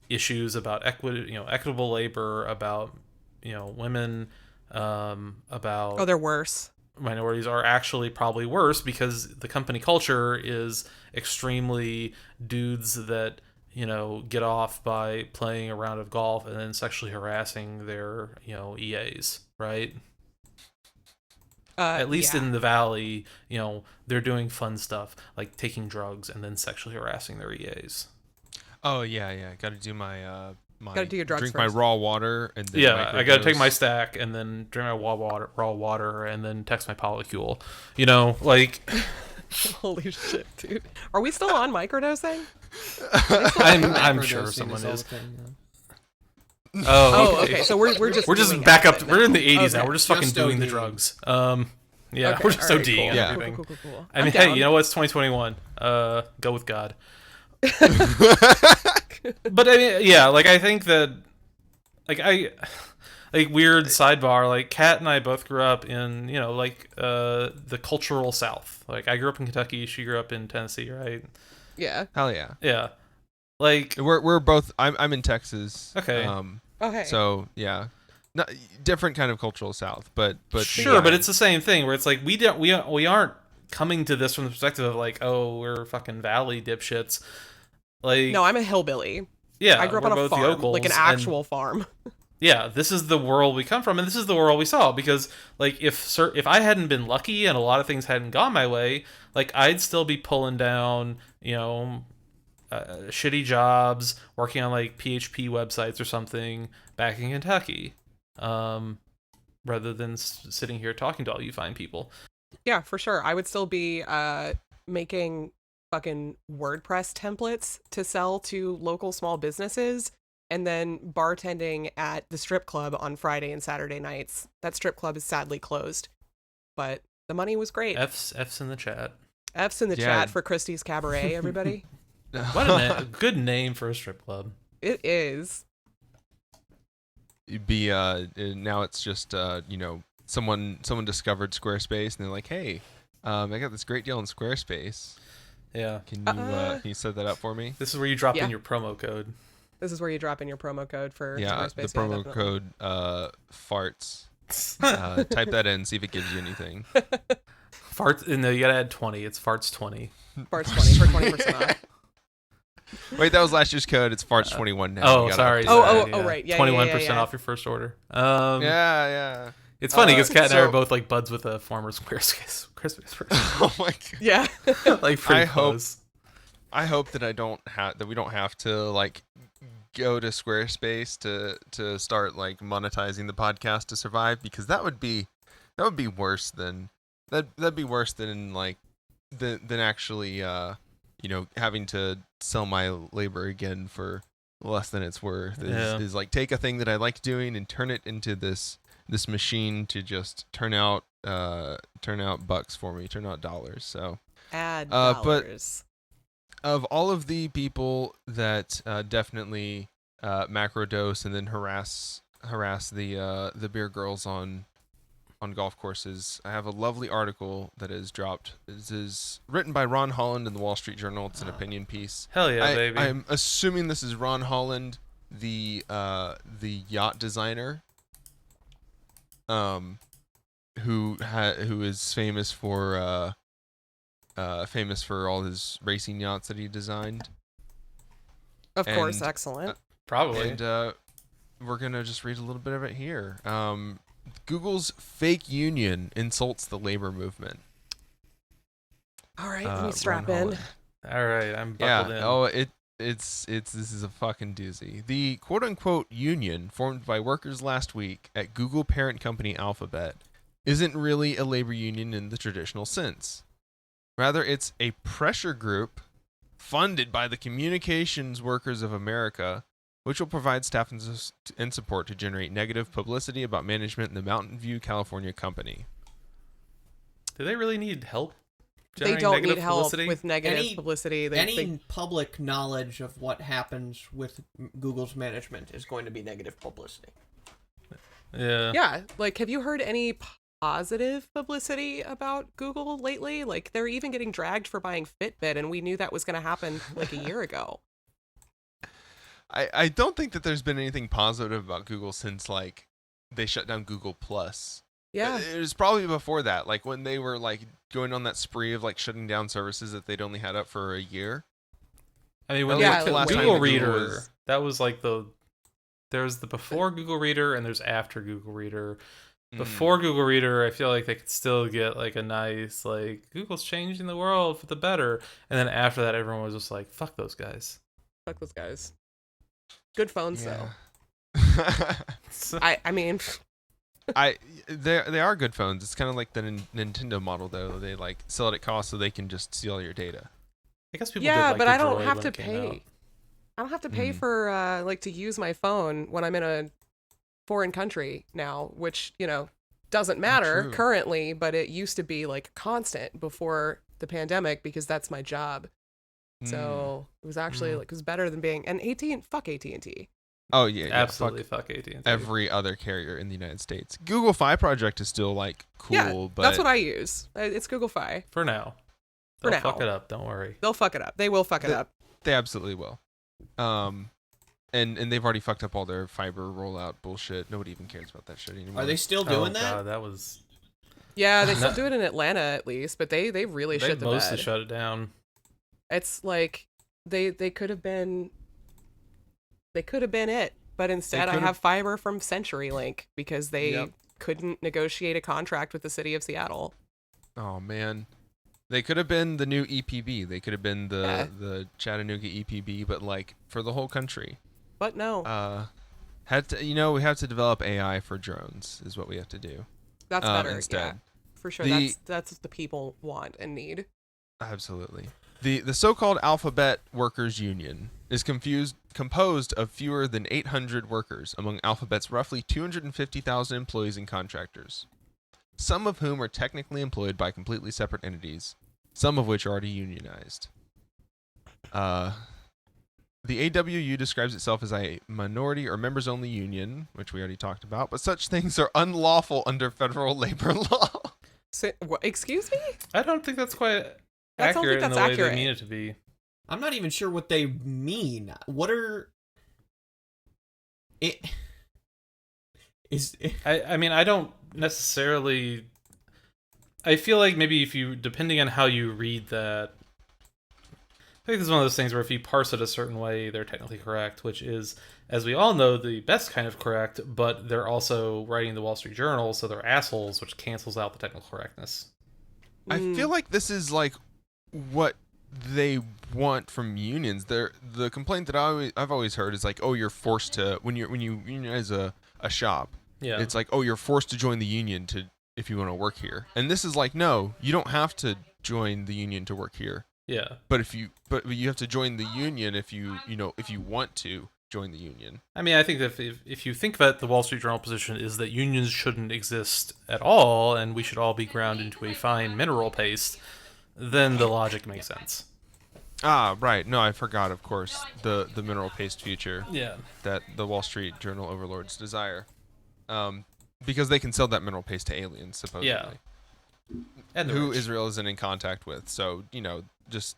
issues about equitable labor, about, women, about they're worse. minorities are actually probably worse, because the company culture is extremely dudes that, get off by playing a round of golf and then sexually harassing their, EAs, right? At least in the Valley, they're doing fun stuff like taking drugs and then sexually harassing their EAs. Oh yeah. Got to do my Gotta do your drugs drink first. my raw water and then I got to take my microdose. stack and then drink my raw water and then text my polycule. Like Holy shit, dude. Are we still on microdosing? I'm sure Microdosing someone all is. the thing, Oh, okay. So we're just We're just doing back up. acid We're in the now. 80s now. Okay. We're just fucking Just doing the ODing. drugs. Yeah, Okay, we're just alright, ODing cool. and Yeah. everything. Cool. I mean, I'm hey, down. you know what? It's 2021. Go with God. But I mean, yeah, like I think that, weird sidebar. Like Kat and I both grew up in, the cultural South. Like I grew up in Kentucky. She grew up in Tennessee, right? Yeah. Hell yeah. Yeah. Like We're both. I'm in Texas. Okay. Okay. So yeah, not, different kind of cultural South, but sure, yeah. but it's the same thing where it's like we aren't coming to this from the perspective of like, oh, we're fucking valley dipshits. Like No, I'm a hillbilly. yeah, I grew up we're on a both farm, yokels, like an and actual farm. yeah, this is the world we come from, and this is the world we saw. Because like if I hadn't been lucky and a lot of things hadn't gone my way, like I'd still be pulling down, shitty jobs, working on like PHP websites or something back in Kentucky, rather than sitting here talking to all you fine people. Yeah, for sure. I would still be making fucking WordPress templates to sell to local small businesses, and then bartending at the strip club on Friday and Saturday nights. That strip club is sadly closed, but the money was great. F's in the chat. F's in the Yeah. chat for Christie's Cabaret, everybody. What a good name for a strip club. It is. It'd be now it's just someone discovered Squarespace and they're like, hey, I got this great deal on Squarespace. Yeah. Can you set that up for me? This is where you drop Yeah. in your promo code. This is where you drop in your promo code for Yeah, Squarespace. the promo definitely. code farts. Type that in, see if it gives you anything. Farts. No, you gotta add 20. It's farts 20. Farts 20 for 20% off. Wait, that was last year's code. It's farts 21 now. Oh, You gotta sorry. update Oh, right. Yeah, 21% yeah. off your first order. that. Yeah. It's funny because Kat and I so- are both like buds with a former Squarespace person. Oh my god. Yeah. Like pretty I hope- close. I hope that we don't have to like go to Squarespace to start like monetizing the podcast to survive, because that would be worse than that'd be worse than like than actually having to sell my labor again for less than it's worth. Is like take a thing that I like doing and turn it into this machine to just turn out bucks for me, turn out dollars. So Add but- dollars. of all of the people that definitely macrodose and then harass the beer girls on golf courses, I have a lovely article that is dropped. This is written by Ron Holland in the Wall Street Journal. It's an opinion piece. Hell yeah, baby. I'm assuming this is Ron Holland, the yacht designer, who is famous for all his racing yachts that he designed. Of course, and, excellent. Probably. And we're going to just read a little bit of it here. Google's fake union insults the labor movement. All right, let me Ron strap in. Holland. All right, I'm buckled in. Oh, it's this is a fucking doozy. The quote-unquote union formed by workers last week at Google parent company Alphabet isn't really a labor union in the traditional sense. Rather, it's a pressure group funded by the Communications Workers of America which will provide staff and support to generate negative publicity about management in the Mountain View, California company. Do they really need help? They generating don't negative need help publicity? with negative Any- publicity. Any public knowledge of what happens with Google's management is going to be negative publicity. Yeah. Yeah, like, have you heard any positive publicity about Google lately? Like, they're even getting dragged for buying Fitbit, and we knew that was going to happen like a year ago. I don't think that there's been anything positive about Google since like they shut down Google Plus. Yeah. It was probably before that, like when they were like going on that spree of like shutting down services that they'd only had up for a year. I mean, when Yeah, the like, Google that Reader, was- that was like there's the before Google Reader and there's after Google Reader. Before Google Reader, I feel like they could still get like a nice, like, Google's changing the world for the better. And then after that, everyone was just like, fuck those guys. Fuck those guys. Good phones, Yeah. though. I mean, they are good phones. It's kind of like the Nintendo model though. They like sell it at cost so they can just steal your data. I guess people yeah, did like but the I don't Droid have when to it came pay. out. I don't have to pay for like to use my phone when I'm in a foreign country now, which, you know, doesn't matter True. currently, but it used to be like constant before the pandemic because that's my job. So it was actually like, it was better than being, and fuck AT&T. Oh yeah, Absolutely fuck fuck AT&T. every other carrier in the United States. Google Fi Project is still like cool, Yeah, but that's what I use. It's Google Fi. For now. For They'll now. fuck it up, don't worry. They'll fuck it up. They will fuck it up. they absolutely will. And they've already fucked up all their fiber rollout bullshit. Nobody even cares about that shit anymore. Are they still doing that? God, that was... Yeah, they still No. do it in Atlanta at least, but they really They shit the mostly bed. shut it down. It's like they could have been it, but instead I could've- have fiber from CenturyLink because they Yep. couldn't negotiate a contract with the city of Seattle. Oh man, they could have been the new EPB. They could have been the Chattanooga EPB, but like for the whole country. But no, We have to develop AI for drones. Is what we have to do. that's better. Instead. Yeah, for sure. That's what the people want and need. Absolutely. The so-called Alphabet Workers Union is composed of fewer than 800 workers among Alphabet's roughly 250,000 employees and contractors, some of whom are technically employed by completely separate entities, some of which are already unionized. The AWU describes itself as a minority or members-only union, which we already talked about, but such things are unlawful under federal labor law. So, excuse me? I don't think that's quite I don't think accurate in that's the way accurate. they mean it to be. I'm not even sure what they mean. What are it? I mean, I don't necessarily... I feel like maybe depending on how you read that, I think this is one of those things where if you parse it a certain way, they're technically correct, which is, as we all know, the best kind of correct, but they're also writing the Wall Street Journal, so they're assholes, which cancels out the technical correctness. I feel like this is like what they want from unions. The complaint that I've always heard is like, oh, you're forced to when you unionize a shop. Yeah. It's like, oh, you're forced to join the union if you want to work here. And this is like, no, you don't have to join the union to work here. Yeah. But you have to join the union if you want to join the union. I mean, I think that if you think that the Wall Street Journal position is that unions shouldn't exist at all and we should all be ground into a fine mineral paste, then the logic makes sense. Ah, right. No, I forgot, of course, the mineral paste future Yeah. that the Wall Street Journal overlords desire. Because they can sell that mineral paste to aliens, supposedly. Yeah. And the Who rich. Israel isn't in contact with. So, just...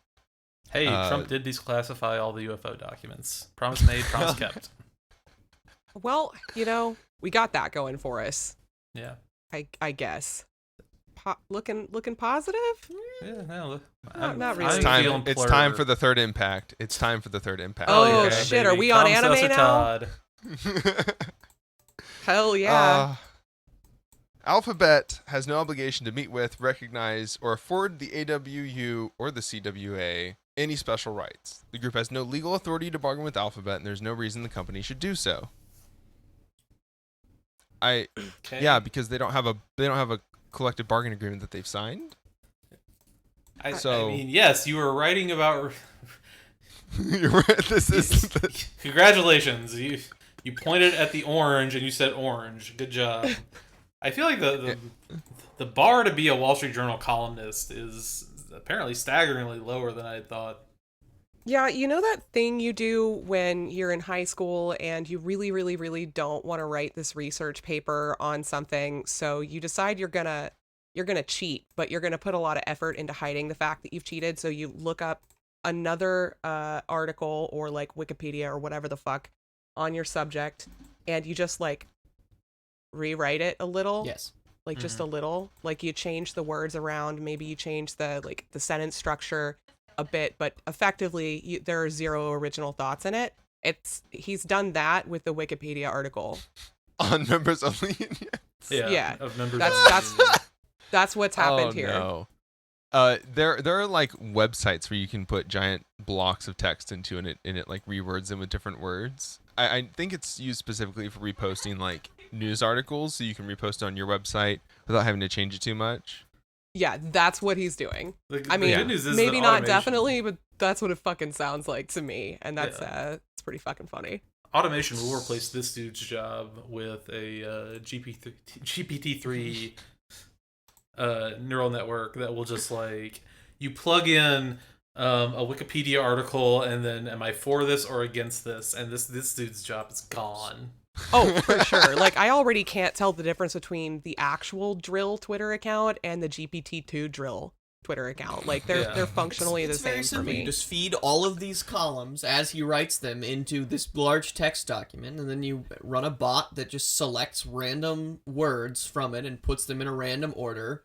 Hey, Trump did declassify all the UFO documents. Promise made, promise kept. Well, we got that going for us. Yeah. I guess. Looking positive? Yeah, no, Not really. It's time for the third impact. It's time for the third impact. Oh, yeah, shit, baby. are we on Tom anime Seltzer now? Todd. Hell yeah. Alphabet has no obligation to meet with, recognize, or afford the AWU or the CWA any special rights. The group has no legal authority to bargain with Alphabet, and there's no reason the company should do so. Okay. Yeah, because they don't have a collective bargaining agreement that they've signed. I So- mean, yes, you were writing about You're right. This is Congratulations. You pointed at the orange and you said orange. Good job. I feel like the bar to be a Wall Street Journal columnist is apparently staggeringly lower than I had thought. Yeah, you know that thing you do when you're in high school and you really, really, really don't want to write this research paper on something, so you decide you're gonna cheat, but you're gonna put a lot of effort into hiding the fact that you've cheated. So you look up another article or like Wikipedia or whatever the fuck on your subject, and you just like rewrite it a little. Yes. Like just a little. Like you change the words around, maybe you change the sentence structure a bit, but effectively there are zero original thoughts in it. He's done that with the Wikipedia article on members only. Yeah. Of members That's what's happened here. No. There are like websites where you can put giant blocks of text into and it like rewords them with different words. I think it's used specifically for reposting like news articles, so you can repost on your website without having to change it too much. Yeah, that's what he's doing. I mean, good news is maybe not definitely, but that's what it fucking sounds like to me, and that's it's pretty fucking funny. Automation will replace this dude's job with a GPT-3 neural network that will just like you plug in a Wikipedia article and then am I for this or against this, and this dude's job is gone. Oh, for sure. Like, I already can't tell the difference between the actual Drill Twitter account and the GPT-2 Drill Twitter account. Like, they're functionally the same for me. You just feed all of these columns as he writes them into this large text document, and then you run a bot that just selects random words from it and puts them in a random order,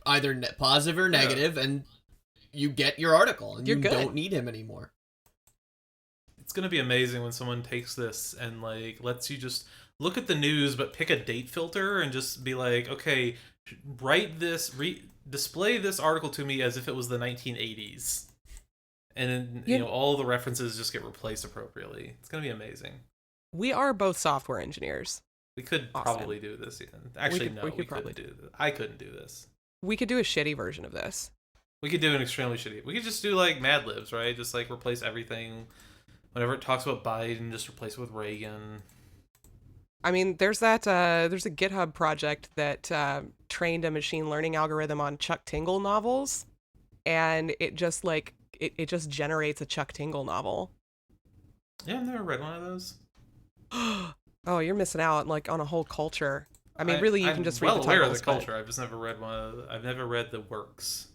either positive or negative, and you get your article, and you don't need him anymore. It's going to be amazing when someone takes this and like lets you just look at the news but pick a date filter and just be like, okay, write this, display this article to me as if it was the 1980s. And then, all the references just get replaced appropriately. It's going to be amazing. We are both software engineers. We could probably do this. Actually, no, we couldn't do this. I couldn't do this. We could do a shitty version of this. We could do an extremely shitty. We could just do like Mad Libs, right? Just like replace everything. Whenever it talks about Biden, just replace it with Reagan. I mean, there's a GitHub project that trained a machine learning algorithm on Chuck Tingle novels, and it just like it just generates a Chuck Tingle novel. Yeah, I've never read one of those. Oh, you're missing out like on a whole culture. I mean, really, you can just read the titles. I'm well aware of the culture. I've just never read one. I've never read the works.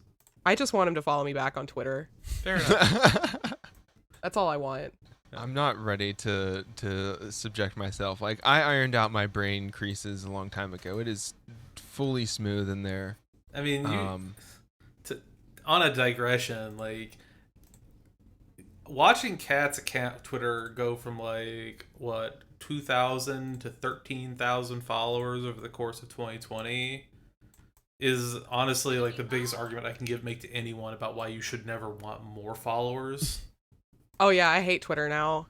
I just want him to follow me back on Twitter. Fair enough. That's all I want. I'm not ready to subject myself. Like, I ironed out my brain creases a long time ago. It is fully smooth in there. I mean, on a digression, like watching Kat's account Twitter go from like 2,000 to 13,000 followers over the course of 2020 is honestly like the biggest argument I can make to anyone about why you should never want more followers. Oh yeah, I hate Twitter now.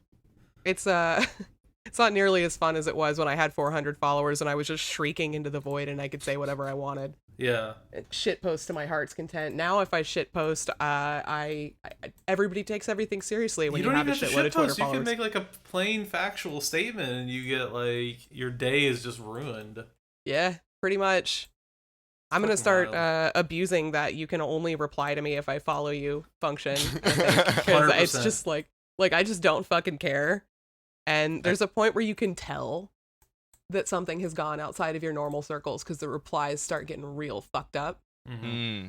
It's it's not nearly as fun as it was when I had 400 followers and I was just shrieking into the void and I could say whatever I wanted. Yeah. Shit post to my heart's content. Now if I shit post, everybody takes everything seriously when you have a shitload of Twitter followers. You can make like a plain factual statement and you get like your day is just ruined. Yeah, pretty much. I'm going to start abusing that you can only reply to me if I follow you function. Because it's just like I just don't fucking care. And there's a point where you can tell that something has gone outside of your normal circles because the replies start getting real fucked up. Mm-hmm.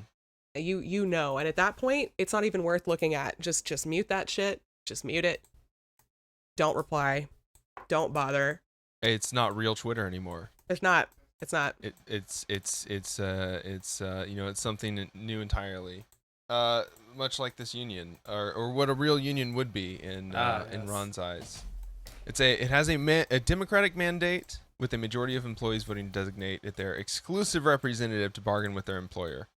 You know, and at that point, it's not even worth looking at. Just mute that shit. Just mute it. Don't reply. Don't bother. It's not real Twitter anymore. It's not. It's not. It's something new entirely. Much like this union, or what a real union would be in Ron's eyes. It has a democratic mandate with a majority of employees voting to designate it their exclusive representative to bargain with their employer.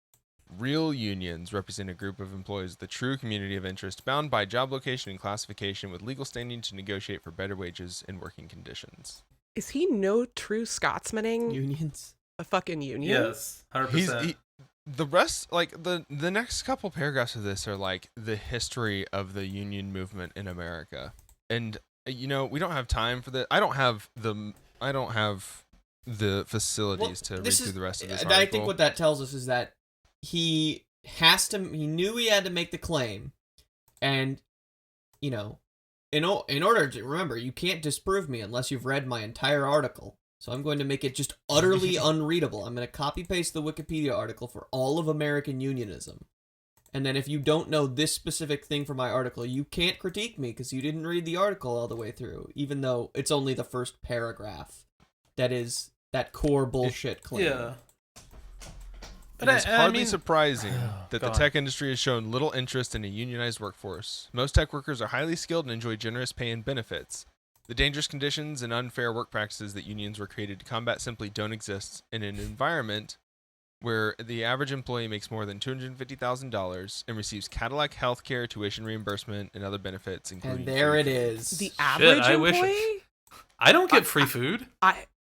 Real unions represent a group of employees with a true community of interest bound by job location and classification with legal standing to negotiate for better wages and working conditions. Is he no true Scotsmaning? Unions. A fucking union? Yes, 100%. the rest, like the next couple paragraphs of this are like the history of the union movement in America, and we don't have time for that. I don't have the facilities to read through the rest of this article. I think what that tells us is that he knew he had to make the claim, and in order to remember, you can't disprove me unless you've read my entire article. So I'm going to make it just utterly unreadable. I'm going to copy paste the Wikipedia article for all of American unionism. And then if you don't know this specific thing from my article, you can't critique me because you didn't read the article all the way through, even though it's only the first paragraph that is that core bullshit claim. Yeah. But it's hardly surprising that the God. tech industry has shown little interest in a unionized workforce. Most tech workers are highly skilled and enjoy generous pay and benefits. The dangerous conditions and unfair work practices that unions were created to combat simply don't exist in an environment where the average employee makes more than $250,000 and receives Cadillac healthcare, tuition reimbursement, and other benefits, including And there free it food. is. The average I wish employee? I don't get free food.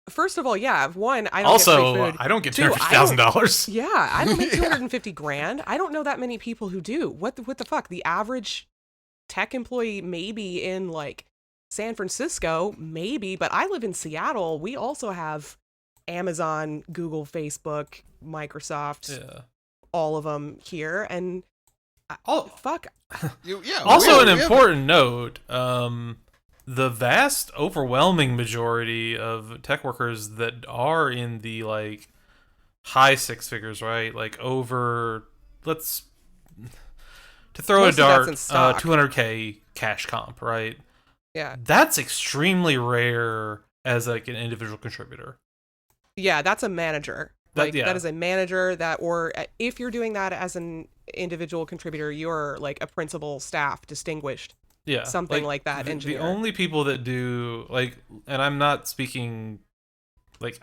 First of all, yeah, one, I don't Also, get free food. I don't get Two, $250,000. Yeah, I don't make 250 grand. I don't know that many people who do. What the fuck? The average tech employee maybe in like San Francisco, maybe, but I live in Seattle. We also have Amazon, Google, Facebook, Microsoft, Yeah. all of them here, and fuck. Also, an important note: the vast, overwhelming majority of tech workers that are in the like high six figures, right? Like over, let's to throw Most a of dart, that's in stock. 200K cash comp, right? Yeah, That's extremely rare as like an individual contributor. yeah, that's a manager. That is a manager or if you're doing that as an individual contributor, you're like a principal, staff, distinguished. Yeah, Something like that, The engineer. only people that do like, and I'm not speaking like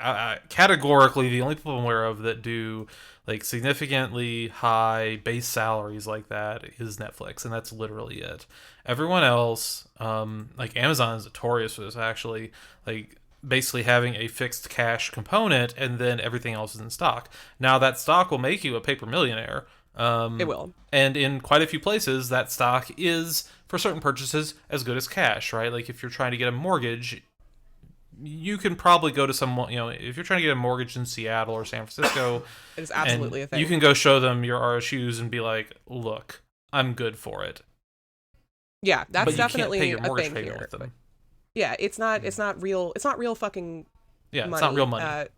categorically, the only people I'm aware of that do like significantly high base salaries like that is Netflix, and that's literally it. Everyone else, like Amazon is notorious for this actually, like basically having a fixed cash component and then everything else is in stock. Now that stock will make you a paper millionaire. It will. And in quite a few places, that stock is, for certain purchases, as good as cash, right? Like if you're trying to get a mortgage, you can probably go to someone, if you're trying to get a mortgage in Seattle or San Francisco, It is absolutely a thing. you can go show them your RSUs and be like, look, I'm good for it. Yeah, that's But you definitely can't pay your a mortgage thing payment here. with them. Yeah, it's not real fucking Yeah, money. it's not real money.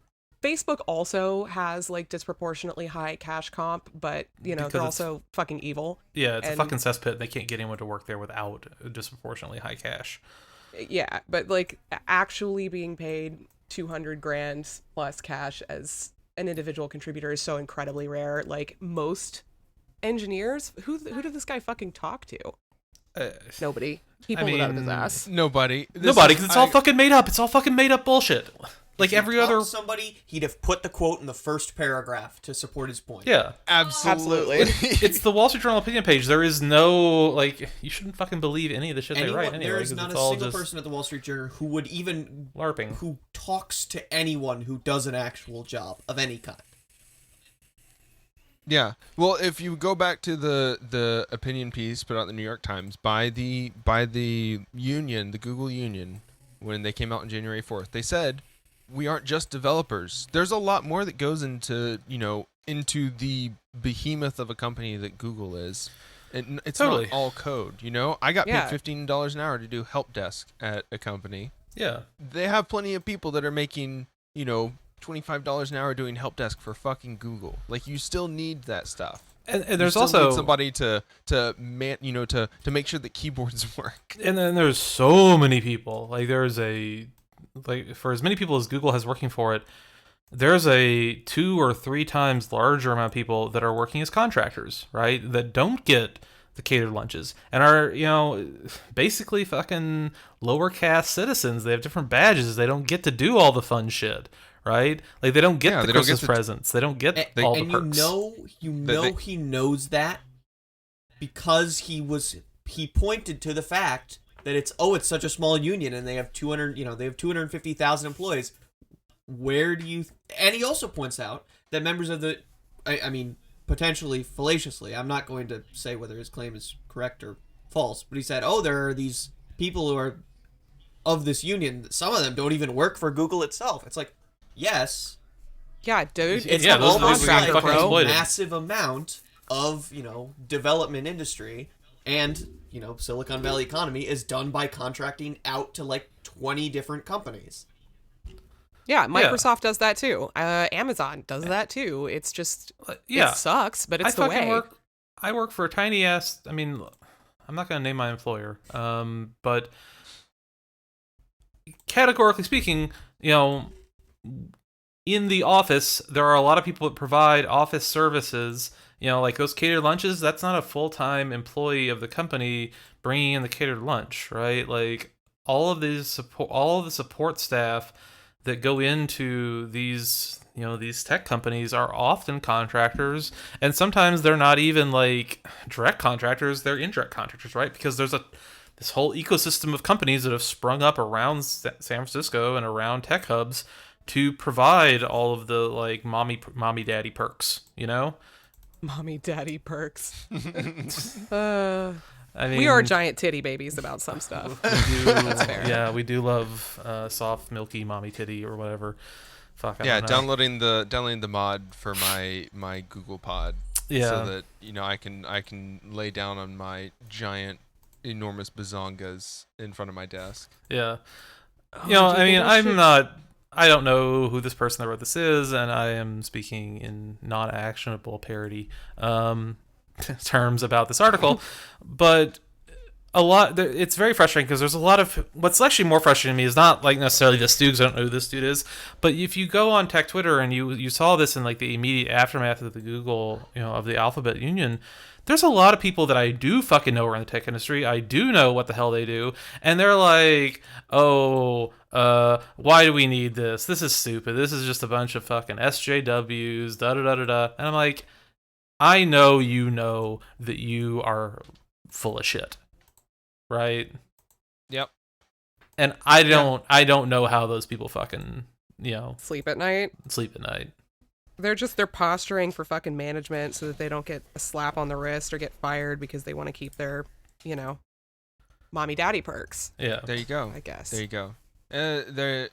Facebook also has like disproportionately high cash comp, but Because they're it's- also fucking evil. Yeah, it's a and- fucking cesspit. And they can't get anyone to work there without disproportionately high cash. Yeah, but like actually being paid 200 grand plus cash as an individual contributor is so incredibly rare. Like most engineers, who did this guy fucking talk to? Nobody. He pulled it out of his ass. Nobody. Nobody, because it's all fucking made up. It's all fucking made up bullshit. Like If he every talked other. to somebody, he'd have put the quote in the first paragraph to support his point. Yeah. Absolutely. It's the Wall Street Journal opinion page. There is no, like, you shouldn't fucking believe any of the shit they write anyway. There is 'cause not it's a all single just person at the Wall Street Journal who would even LARPing. who talks to anyone who does an actual job of any kind. Yeah. Well, if you go back to the opinion piece put out in the New York Times by the union, the Google union, when they came out on January 4th, they said, we aren't just developers. There's a lot more that goes into the behemoth of a company that Google is. And it's Totally. not all code, I got Yeah. paid $15 an hour to do help desk at a company. Yeah. They have plenty of people that are making, $25 an hour doing help desk for fucking Google. Like, you still need that stuff. And You there's still also need somebody to make sure that keyboards work. And then there's so many people. Like for as many people as Google has working for it, there's a 2 or 3 times larger amount of people that are working as contractors, right? That don't get the catered lunches and are, basically fucking lower caste citizens. They have different badges. They don't get to do all the fun shit, right? Like they don't get the they don't get Christmas to- presents. They don't get all the And perks. you know he knows that because he pointed to the fact that it's such a small union and they have 250,000 employees. Where do you and he also points out that members of the potentially fallaciously, I'm not going to say whether his claim is correct or false, but he said, oh, there are these people who are of this union. Some of them don't even work for Google itself. It's like, yes. Yeah, dude. It's Yeah, those almost people get like fucking a exploited. massive amount of, development industry and, Silicon Valley economy is done by contracting out to like 20 different companies. Yeah, Microsoft does that too. Amazon does that too. It's just, Yeah. it sucks, but it's I the fucking way. I work for a tiny ass. I mean, I'm not gonna name my employer. But categorically speaking, in the office, there are a lot of people that provide office services. Like those catered lunches. That's not a full-time employee of the company bringing in the catered lunch, right? Like all of the support staff that go into these tech companies are often contractors, and sometimes they're not even like direct contractors, they're indirect contractors, right? Because there's this whole ecosystem of companies that have sprung up around San Francisco and around tech hubs to provide all of the like mommy daddy perks, Mommy, daddy perks. I mean, We are giant titty babies about some stuff. That's fair. Yeah, we do love soft, milky mommy titty or whatever. Fuck, I Yeah, don't know. downloading the mod for my Google Pod. Yeah. So that I can lay down on my giant, enormous bazongas in front of my desk. Yeah. Oh, do you think I should- I don't know who this person that wrote this is, and I am speaking in non-actionable parody terms about this article, but it's very frustrating because there's a lot of what's actually more frustrating to me is not like necessarily this dude, 'cause I don't know who this dude is, but if you go on tech Twitter and you saw this in like the immediate aftermath of the Google, of the Alphabet Union, there's a lot of people that I do fucking know are in the tech industry. I do know what the hell they do, and they're like, why do we need this? This is stupid. This is just a bunch of fucking SJWs, da da da da da. And I'm like, I know that you are full of shit, right? Yep. And I don't know how those people fucking Sleep at night. sleep at night. They're posturing for fucking management so that they don't get a slap on the wrist or get fired because they want to keep their, mommy daddy perks, Yeah. There you go. I guess. There you go. Their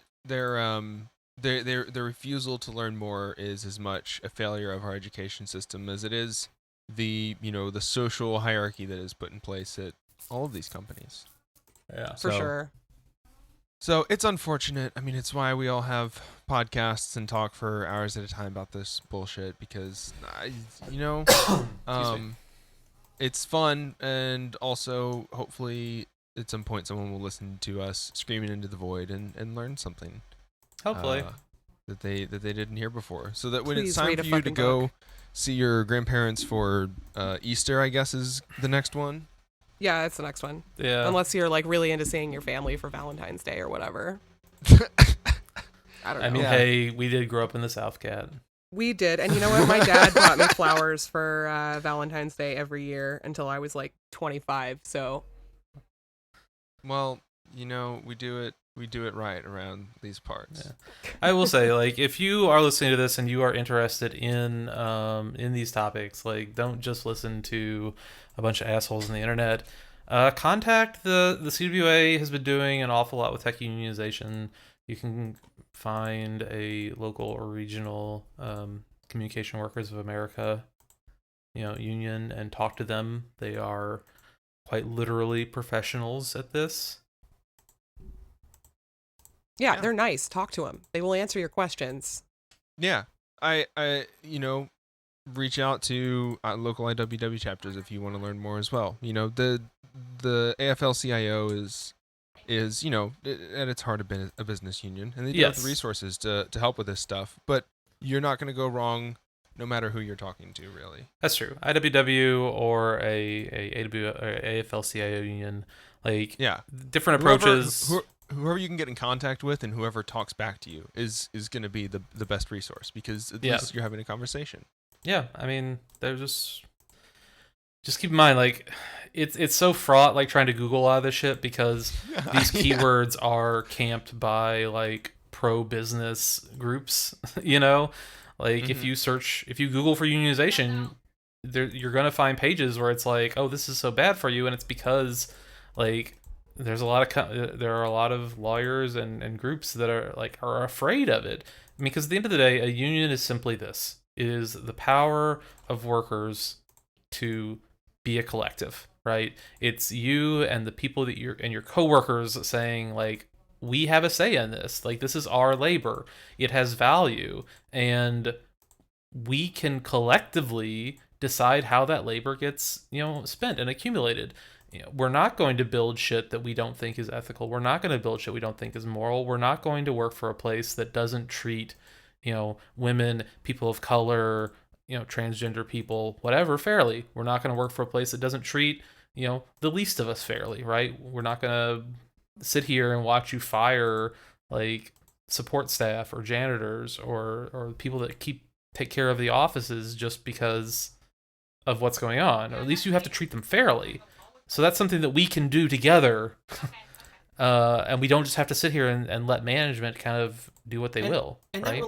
refusal to learn more is as much a failure of our education system as it is the social hierarchy that is put in place at all of these companies. Yeah. For sure. So it's unfortunate. I mean, it's why we all have podcasts and talk for hours at a time about this bullshit because, it's fun, and also hopefully at some point someone will listen to us screaming into the void and learn something. Hopefully. That they didn't hear before. So that when Please it's time read for a you to fucking go book. see your grandparents for Easter, I guess is the next one. Yeah, that's the next one. Yeah. Unless you're like really into seeing your family for Valentine's Day or whatever. I don't know. I mean, Yeah. hey, we did grow up in the South, Cat. We did. And you know what? My dad bought me flowers for Valentine's Day every year until I was like 25. So Well, we do it right around these parts. Yeah. I will say, like, if you are listening to this and you are interested in these topics, like, don't just listen to a bunch of assholes on the internet. Contact the CWA has been doing an awful lot with tech unionization. You can find a local or regional Communication Workers of America, union, and talk to them. They are quite literally professionals at this. yeah, they're nice. Talk to them. They will answer your questions. Yeah. I reach out to local IWW chapters if you want to learn more as well. The AFL-CIO is at its heart a business union, and they do have the Yes. resources to help with this stuff. But you're not going to go wrong no matter who you're talking to, really. That's true. IWW or a AFL-CIO union, like Yeah. different approaches. Whoever you can get in contact with and whoever talks back to you is going to be the best resource because at least you're having a conversation. Yeah, I mean, they're just keep in mind, like, it's so fraught, like, trying to Google a lot of this shit because these keywords are camped by, like, pro-business groups, Like, if you Google for unionization, you're gonna find pages where it's like, oh, this is so bad for you, and it's because like there are a lot of lawyers and groups that are afraid of it. I mean, because at the end of the day, a union is simply this: it is the power of workers to be a collective, right? It's you and the people that you're and your coworkers saying like, we have a say in this. Like, this is our labor. It has value, and we can collectively decide how that labor gets, spent and accumulated. We're not going to build shit that we don't think is ethical. We're not going to build shit we don't think is moral. We're not going to work for a place that doesn't treat, women, people of color, transgender people, whatever, fairly. We're not going to work for a place that doesn't treat, the least of us fairly, right? We're not going to sit here and watch you fire like support staff or janitors or people that take care of the offices just because of what's going on. Or at least you have to treat them fairly. So that's something that we can do together. And we don't just have to sit here and let management kind of do what they will. And right?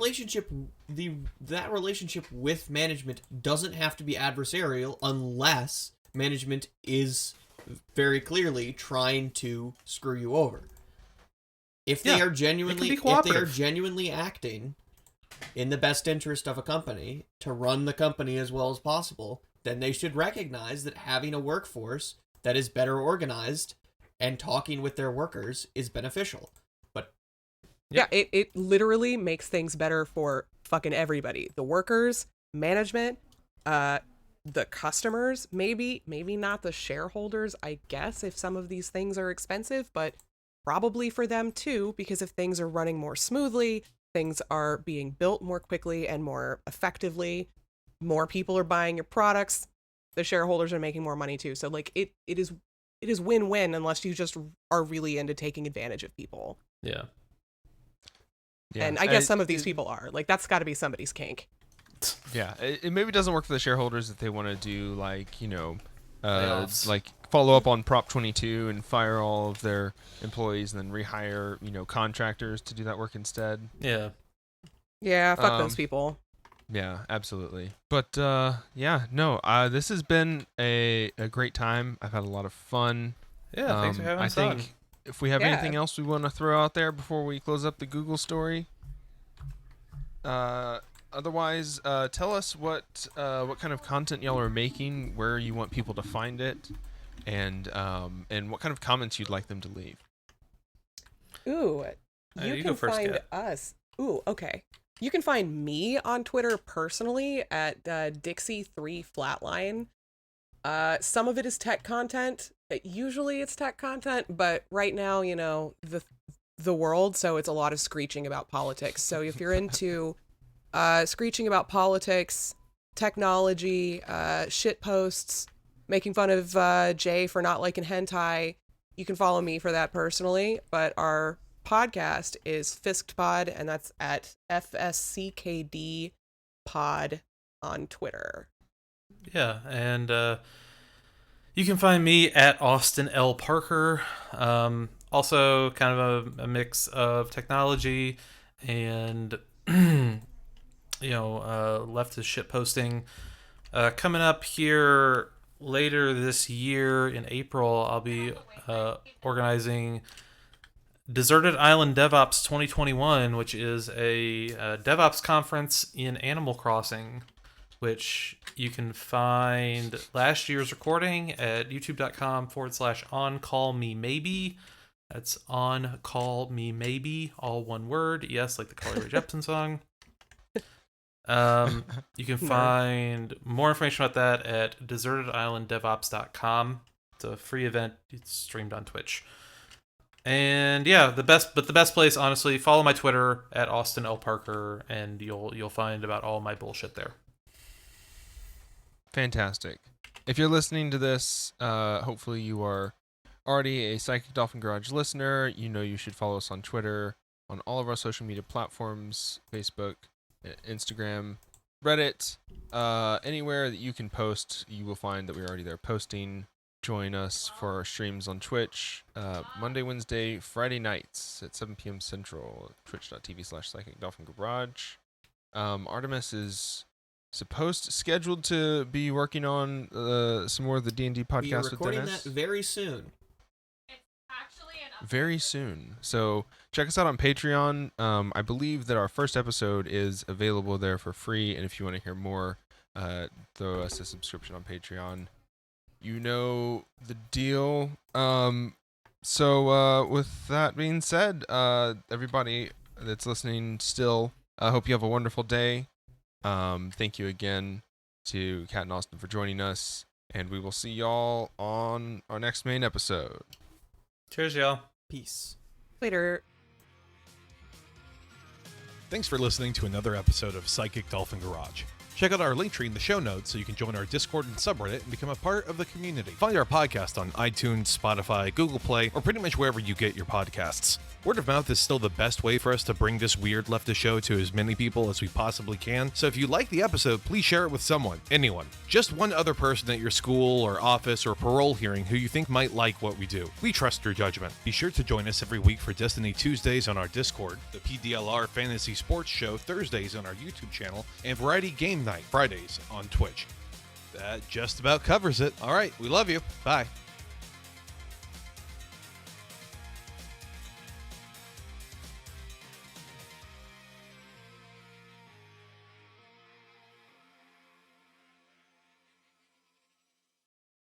that relationship with management doesn't have to be adversarial unless management is very clearly trying to screw you over. If they are genuinely acting in the best interest of a company to run the company as well as possible, then they should recognize that having a workforce that is better organized and talking with their workers is beneficial. But yeah, it literally makes things better for fucking everybody. The workers, management, the customers, maybe not the shareholders, I guess, if some of these things are expensive, but probably for them too, because if things are running more smoothly, things are being built more quickly and more effectively, more people are buying your products, the shareholders are making more money too. So like it is win-win unless you just are really into taking advantage of people. Yeah. And I guess some of these people are. Like, that's got to be somebody's kink. Yeah, it maybe doesn't work for the shareholders if they want to do like, Layoffs. like follow up on Prop 22 and fire all of their employees and then rehire, contractors to do that work instead. Yeah. Yeah, fuck those people. Yeah, absolutely. But this has been a great time. I've had a lot of fun. Yeah, thanks for having us on. If we have anything else we want to throw out there before we close up the Google story, otherwise, tell us what kind of content y'all are making, where you want people to find it, and what kind of comments you'd like them to leave. Ooh, you can find us. Ooh, okay. You can find me on Twitter personally at Dixie3Flatline. Some of it is tech content. Usually it's tech content, but right now, the world, so it's a lot of screeching about politics. So if you're into screeching about politics, technology, shit posts, making fun of Jay for not liking hentai, you can follow me for that personally. But our podcast is fsckd, and that's at fsckd pod on Twitter. Yeah, and you can find me at Austin L. Parker. Also kind of a mix of technology and leftist shit posting. Coming up here later this year in April, I'll be organizing Deserted Island DevOps 2021, which is a DevOps conference in Animal Crossing, which you can find last year's recording at youtube.com/OnCallMeMaybe. That's On Call Me Maybe, all one word. Yes, like the Carly Rae Jepsen song. You can find more information about that at desertedislanddevops.com. It's a free event. It's streamed on Twitch. And yeah, the best place, honestly, follow my Twitter at Austin L. Parker, and you'll find about all my bullshit there. Fantastic. If you're listening to this, hopefully you are already a Psychic Dolphin Garage listener. You should follow us on Twitter, on all of our social media platforms, Facebook, Instagram, Reddit, anywhere that you can post, you will find that we're already there posting. Join us for our streams on Twitch, Monday, Wednesday, Friday nights at 7 p.m. Central, twitch.tv/Psychic Dolphin Garage. Artemis is scheduled to be working on some more of the D&D We are podcast with recording Dennis that very soon. very soon. So check us out on Patreon. I believe that our first episode is available there for free, and if you want to hear more, throw us a subscription on Patreon. You know the deal. So with that being said, everybody that's listening still, I hope you have a wonderful day. Thank you again to Kat and Austin for joining us, and we will see y'all on our next main episode. Cheers, y'all. Peace. Later. Thanks for listening to another episode of Psychic Dolphin Garage. Check out our link tree in the show notes so you can join our Discord and subreddit and become a part of the community. Find our podcast on iTunes, Spotify, Google Play, or pretty much wherever you get your podcasts. Word of mouth is still the best way for us to bring this weird leftist show to as many people as we possibly can, so if you like the episode, please share it with someone. Anyone. Just one other person at your school or office or parole hearing who you think might like what we do. We trust your judgment. Be sure to join us every week for Destiny Tuesdays on our Discord, the PDLR Fantasy Sports Show Thursdays on our YouTube channel, and Variety Game Night Fridays on Twitch. That just about covers it. All right, we love you. Bye.